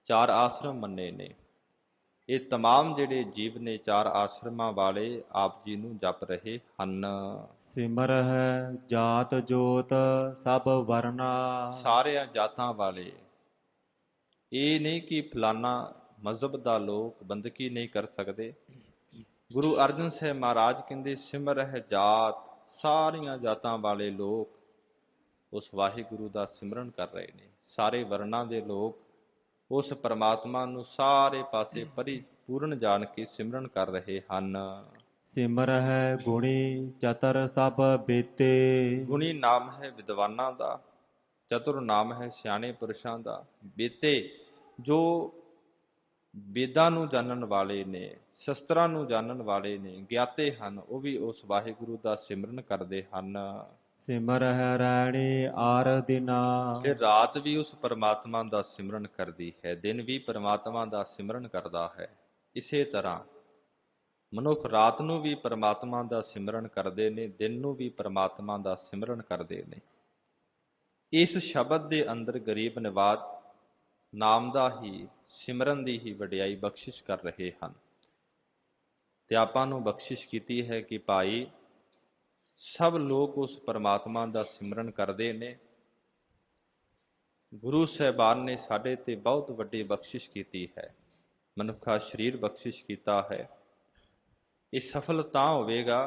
4 ਆਸ਼ਰਮ ਮੰਨੇ ਨੇ। ਇਹ तमाम ਜਿਹੜੇ ਜੀਵ ਨੇ 4 ਆਸ਼ਰਮਾਂ ਵਾਲੇ ਆਪ ਜੀ ਨੂੰ ਜਪ ਰਹੇ ਹਨ। ਸਿਮਰਹਿ ਜਾਤ ਜੋਤ ਸਭ ਵਰਨਾ। ਸਾਰਿਆਂ ਜਾਤਾਂ ਵਾਲੇ। ਇਹ ਨਹੀਂ ਕਿ ਫਲਾਨਾ ਮਜ਼ਹਬ ਦਾ ਲੋਕ ਬੰਦਗੀ ਨਹੀਂ ਕਰ ਸਕਦੇ। ਗੁਰੂ ਅਰਜਨ ਸਾਹਿਬ ਮਹਾਰਾਜ ਕਹਿੰਦੇ ਸਿਮਰਹਿ ਜਾਤ, ਸਾਰੀਆਂ ਜਾਤਾਂ ਵਾਲੇ ਲੋਕ ਉਸ ਵਾਹਿਗੁਰੂ ਦਾ ਸਿਮਰਨ ਕਰ ਰਹੇ ਨੇ। ਸਾਰੇ ਵਰਨਾਂ ਦੇ ਲੋਕ ਉਸ ਪਰਮਾਤਮਾ ਨੂੰ ਸਾਰੇ ਪਾਸੇ ਪਰਿਪੂਰਨ ਜਾਣ ਕੇ ਸਿਮਰਨ ਕਰ ਰਹੇ ਹਨ। ਸਿਮਰਹਿ ਗੁਣੀ ਚਤਰ ਸਭ ਬੇਤੇ। ਗੁਣੀ ਨਾਮ ਹੈ ਵਿਦਵਾਨਾਂ ਦਾ, ਚਤੁਰ ਨਾਮ ਹੈ ਸਿਆਣੇ ਪੁਰਸ਼ਾਂ ਦਾ। ਬੇਤੇ ਜੋ ਵੇਦਾਂ ਨੂੰ ਜਾਣਨ ਵਾਲੇ ਨੇ, ਸ਼ਸਤਰਾਂ ਨੂੰ ਜਾਣਨ ਵਾਲੇ ਨੇ, ਗਿਆਤੇ ਹਨ, ਉਹ ਵੀ ਉਸ ਵਾਹਿਗੁਰੂ ਦਾ ਸਿਮਰਨ ਕਰਦੇ ਹਨ। ਸਿਮਰਹਿ ਰੈਣੀ ਆਰ ਦਿਨਾ। ਫਿਰ ਰਾਤ ਵੀ ਉਸ ਪਰਮਾਤਮਾ ਦਾ ਸਿਮਰਨ ਕਰਦੀ ਹੈ, ਦਿਨ ਵੀ ਪਰਮਾਤਮਾ ਦਾ ਸਿਮਰਨ ਕਰਦਾ ਹੈ। ਇਸੇ ਤਰ੍ਹਾਂ ਮਨੁੱਖ ਰਾਤ ਨੂੰ ਵੀ ਪਰਮਾਤਮਾ ਦਾ ਸਿਮਰਨ ਕਰਦੇ ਨੇ, ਦਿਨ ਨੂੰ ਵੀ ਪਰਮਾਤਮਾ ਦਾ ਸਿਮਰਨ ਕਰਦੇ ਨੇ। ਇਸ ਸ਼ਬਦ ਦੇ ਅੰਦਰ ਗਰੀਬ ਨਿਵਾਜ ਨਾਮ ਦਾ ਹੀ, ਸਿਮਰਨ ਦੀ ਹੀ ਵਡਿਆਈ ਬਖਸ਼ਿਸ਼ ਕਰ ਰਹੇ ਹਨ। ਤੇ ਆਪਾਂ ਨੂੰ ਬਖਸ਼ਿਸ਼ ਕੀਤੀ ਹੈ ਕਿ ਭਾਈ ਸਭ ਲੋਕ ਉਸ ਪਰਮਾਤਮਾ ਦਾ ਸਿਮਰਨ ਕਰਦੇ ਨੇ। ਗੁਰੂ ਸਾਹਿਬਾਨ ਨੇ ਸਾਡੇ ਤੇ ਬਹੁਤ ਵੱਡੀ ਬਖਸ਼ਿਸ਼ ਕੀਤੀ ਹੈ, ਮਨੁੱਖਾ ਸਰੀਰ ਬਖਸ਼ਿਸ਼ ਕੀਤਾ ਹੈ। ਇਹ ਸਫਲ ਤਾਂ ਹੋਵੇਗਾ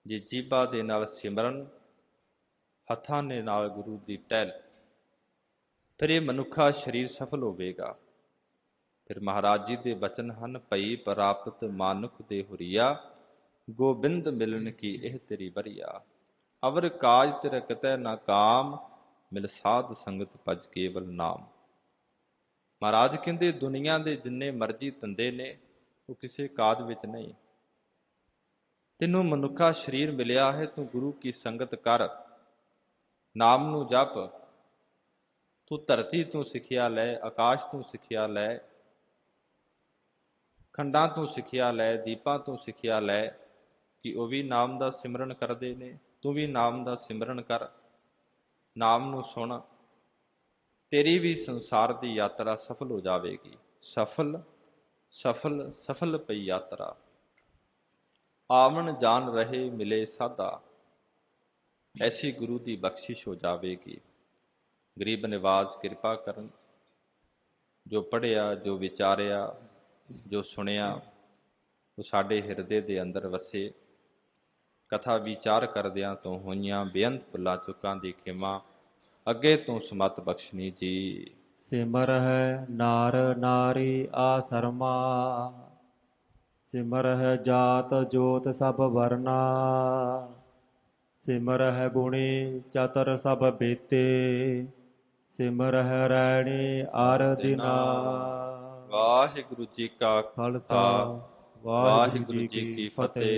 ਜੇ ਜੀਭਾ ਦੇ ਨਾਲ ਸਿਮਰਨ, ਹੱਥਾਂ ਦੇ ਨਾਲ ਗੁਰੂ ਦੀ ਟਹਿਲ, ਫਿਰ ਇਹ ਮਨੁੱਖਾ ਸਰੀਰ ਸਫਲ ਹੋਵੇਗਾ। ਫਿਰ ਮਹਾਰਾਜ ਜੀ ਦੇ ਬਚਨ ਹਨ, ਭਈ ਪ੍ਰਾਪਤ ਮਾਨੁਖ ਦੇ ਹੁਰੀਆ, ਗੋਬਿੰਦ ਮਿਲਨ ਕੀ ਇਹ ਤੇਰੀ ਬਰੀਆ। ਅਵਰ ਕਾਜ ਤੇਰਾ ਕਿਤੈ ਨਾ ਕਾਮ, ਮਿਲ ਸਾਧ ਸੰਗਤ ਭਜ ਕੇਵਲ ਨਾਮ। ਮਹਾਰਾਜ ਕਹਿੰਦੇ ਦੁਨੀਆ ਦੇ ਜਿੰਨੇ ਮਰਜ਼ੀ ਧੰਦੇ ਨੇ ਉਹ ਕਿਸੇ ਕਾਜ ਵਿੱਚ ਨਹੀਂ। ਤੈਨੂੰ ਮਨੁੱਖਾ ਸਰੀਰ ਮਿਲਿਆ ਹੈ, ਤੂੰ ਗੁਰੂ ਕੀ ਸੰਗਤ ਕਰ, ਨਾਮ ਨੂੰ ਜਪ। ਤੂੰ ਧਰਤੀ ਤੋਂ ਸਿੱਖਿਆ ਲੈ, ਆਕਾਸ਼ ਤੋਂ ਸਿੱਖਿਆ ਲੈ, ਖੰਡਾਂ ਤੋਂ ਸਿੱਖਿਆ ਲੈ, ਦੀਪਾਂ ਤੋਂ ਸਿੱਖਿਆ ਲੈ ਕਿ ਉਹ ਵੀ ਨਾਮ ਦਾ ਸਿਮਰਨ ਕਰਦੇ ਨੇ। ਤੂੰ ਵੀ ਨਾਮ ਦਾ ਸਿਮਰਨ ਕਰ, ਨਾਮ ਨੂੰ ਸੁਣ, ਤੇਰੀ ਵੀ ਸੰਸਾਰ ਦੀ ਯਾਤਰਾ ਸਫਲ ਹੋ ਜਾਵੇਗੀ। ਸਫਲ ਸਫਲ ਸਫਲ ਪਈ ਯਾਤਰਾ, ਆਵਣ ਜਾਣ ਰਹੇ ਮਿਲੇ ਸਾਧਾ, ਐਸੀ ਗੁਰੂ ਦੀ ਬਖਸ਼ਿਸ਼ ਹੋ ਜਾਵੇਗੀ। ਗਰੀਬ ਨਿਵਾਜ਼ ਕਿਰਪਾ ਕਰਨ, ਜੋ ਪੜ੍ਹਿਆ, ਜੋ ਵਿਚਾਰਿਆ, ਜੋ ਸੁਣਿਆ, ਉਹ ਸਾਡੇ ਹਿਰਦੇ ਦੇ ਅੰਦਰ ਵਸੇ। ਕਥਾ ਵਿਚਾਰ ਕਰਦਿਆਂ ਤੋਂ ਹੋਈਆਂ ਬੇਅੰਤ ਭੁੱਲਾਂ ਚੁੱਕਾਂ ਦੀ ਖਿਮਾ ਅੱਗੇ ਤੋਂ ਸਮਤ ਬਖਸ਼ਣੀ ਜੀ। ਸਿਮਰ ਹੈ ਨਾਰ ਨਾਰੀ ਆਸਰਮਾ, ਸਿਮਰ ਹੈ ਜਾਤ ਜੋਤ ਸਭ ਵਰਨਾ, ਸਿਮਰ ਹੈ ਗੁਣੀ ਚਤਰ ਸਭ ਬੇਤੇ, ਸਿਮਰ ਹੈ ਰੈਣੀ ਅਰ ਦਿਨਾ। ਵਾਹਿਗੁਰੂ ਜੀ ਕਾ ਖਾਲਸਾ ਵਾਹਿਗੁਰੂ ਜੀ ਕੀ ਫਤਿਹ।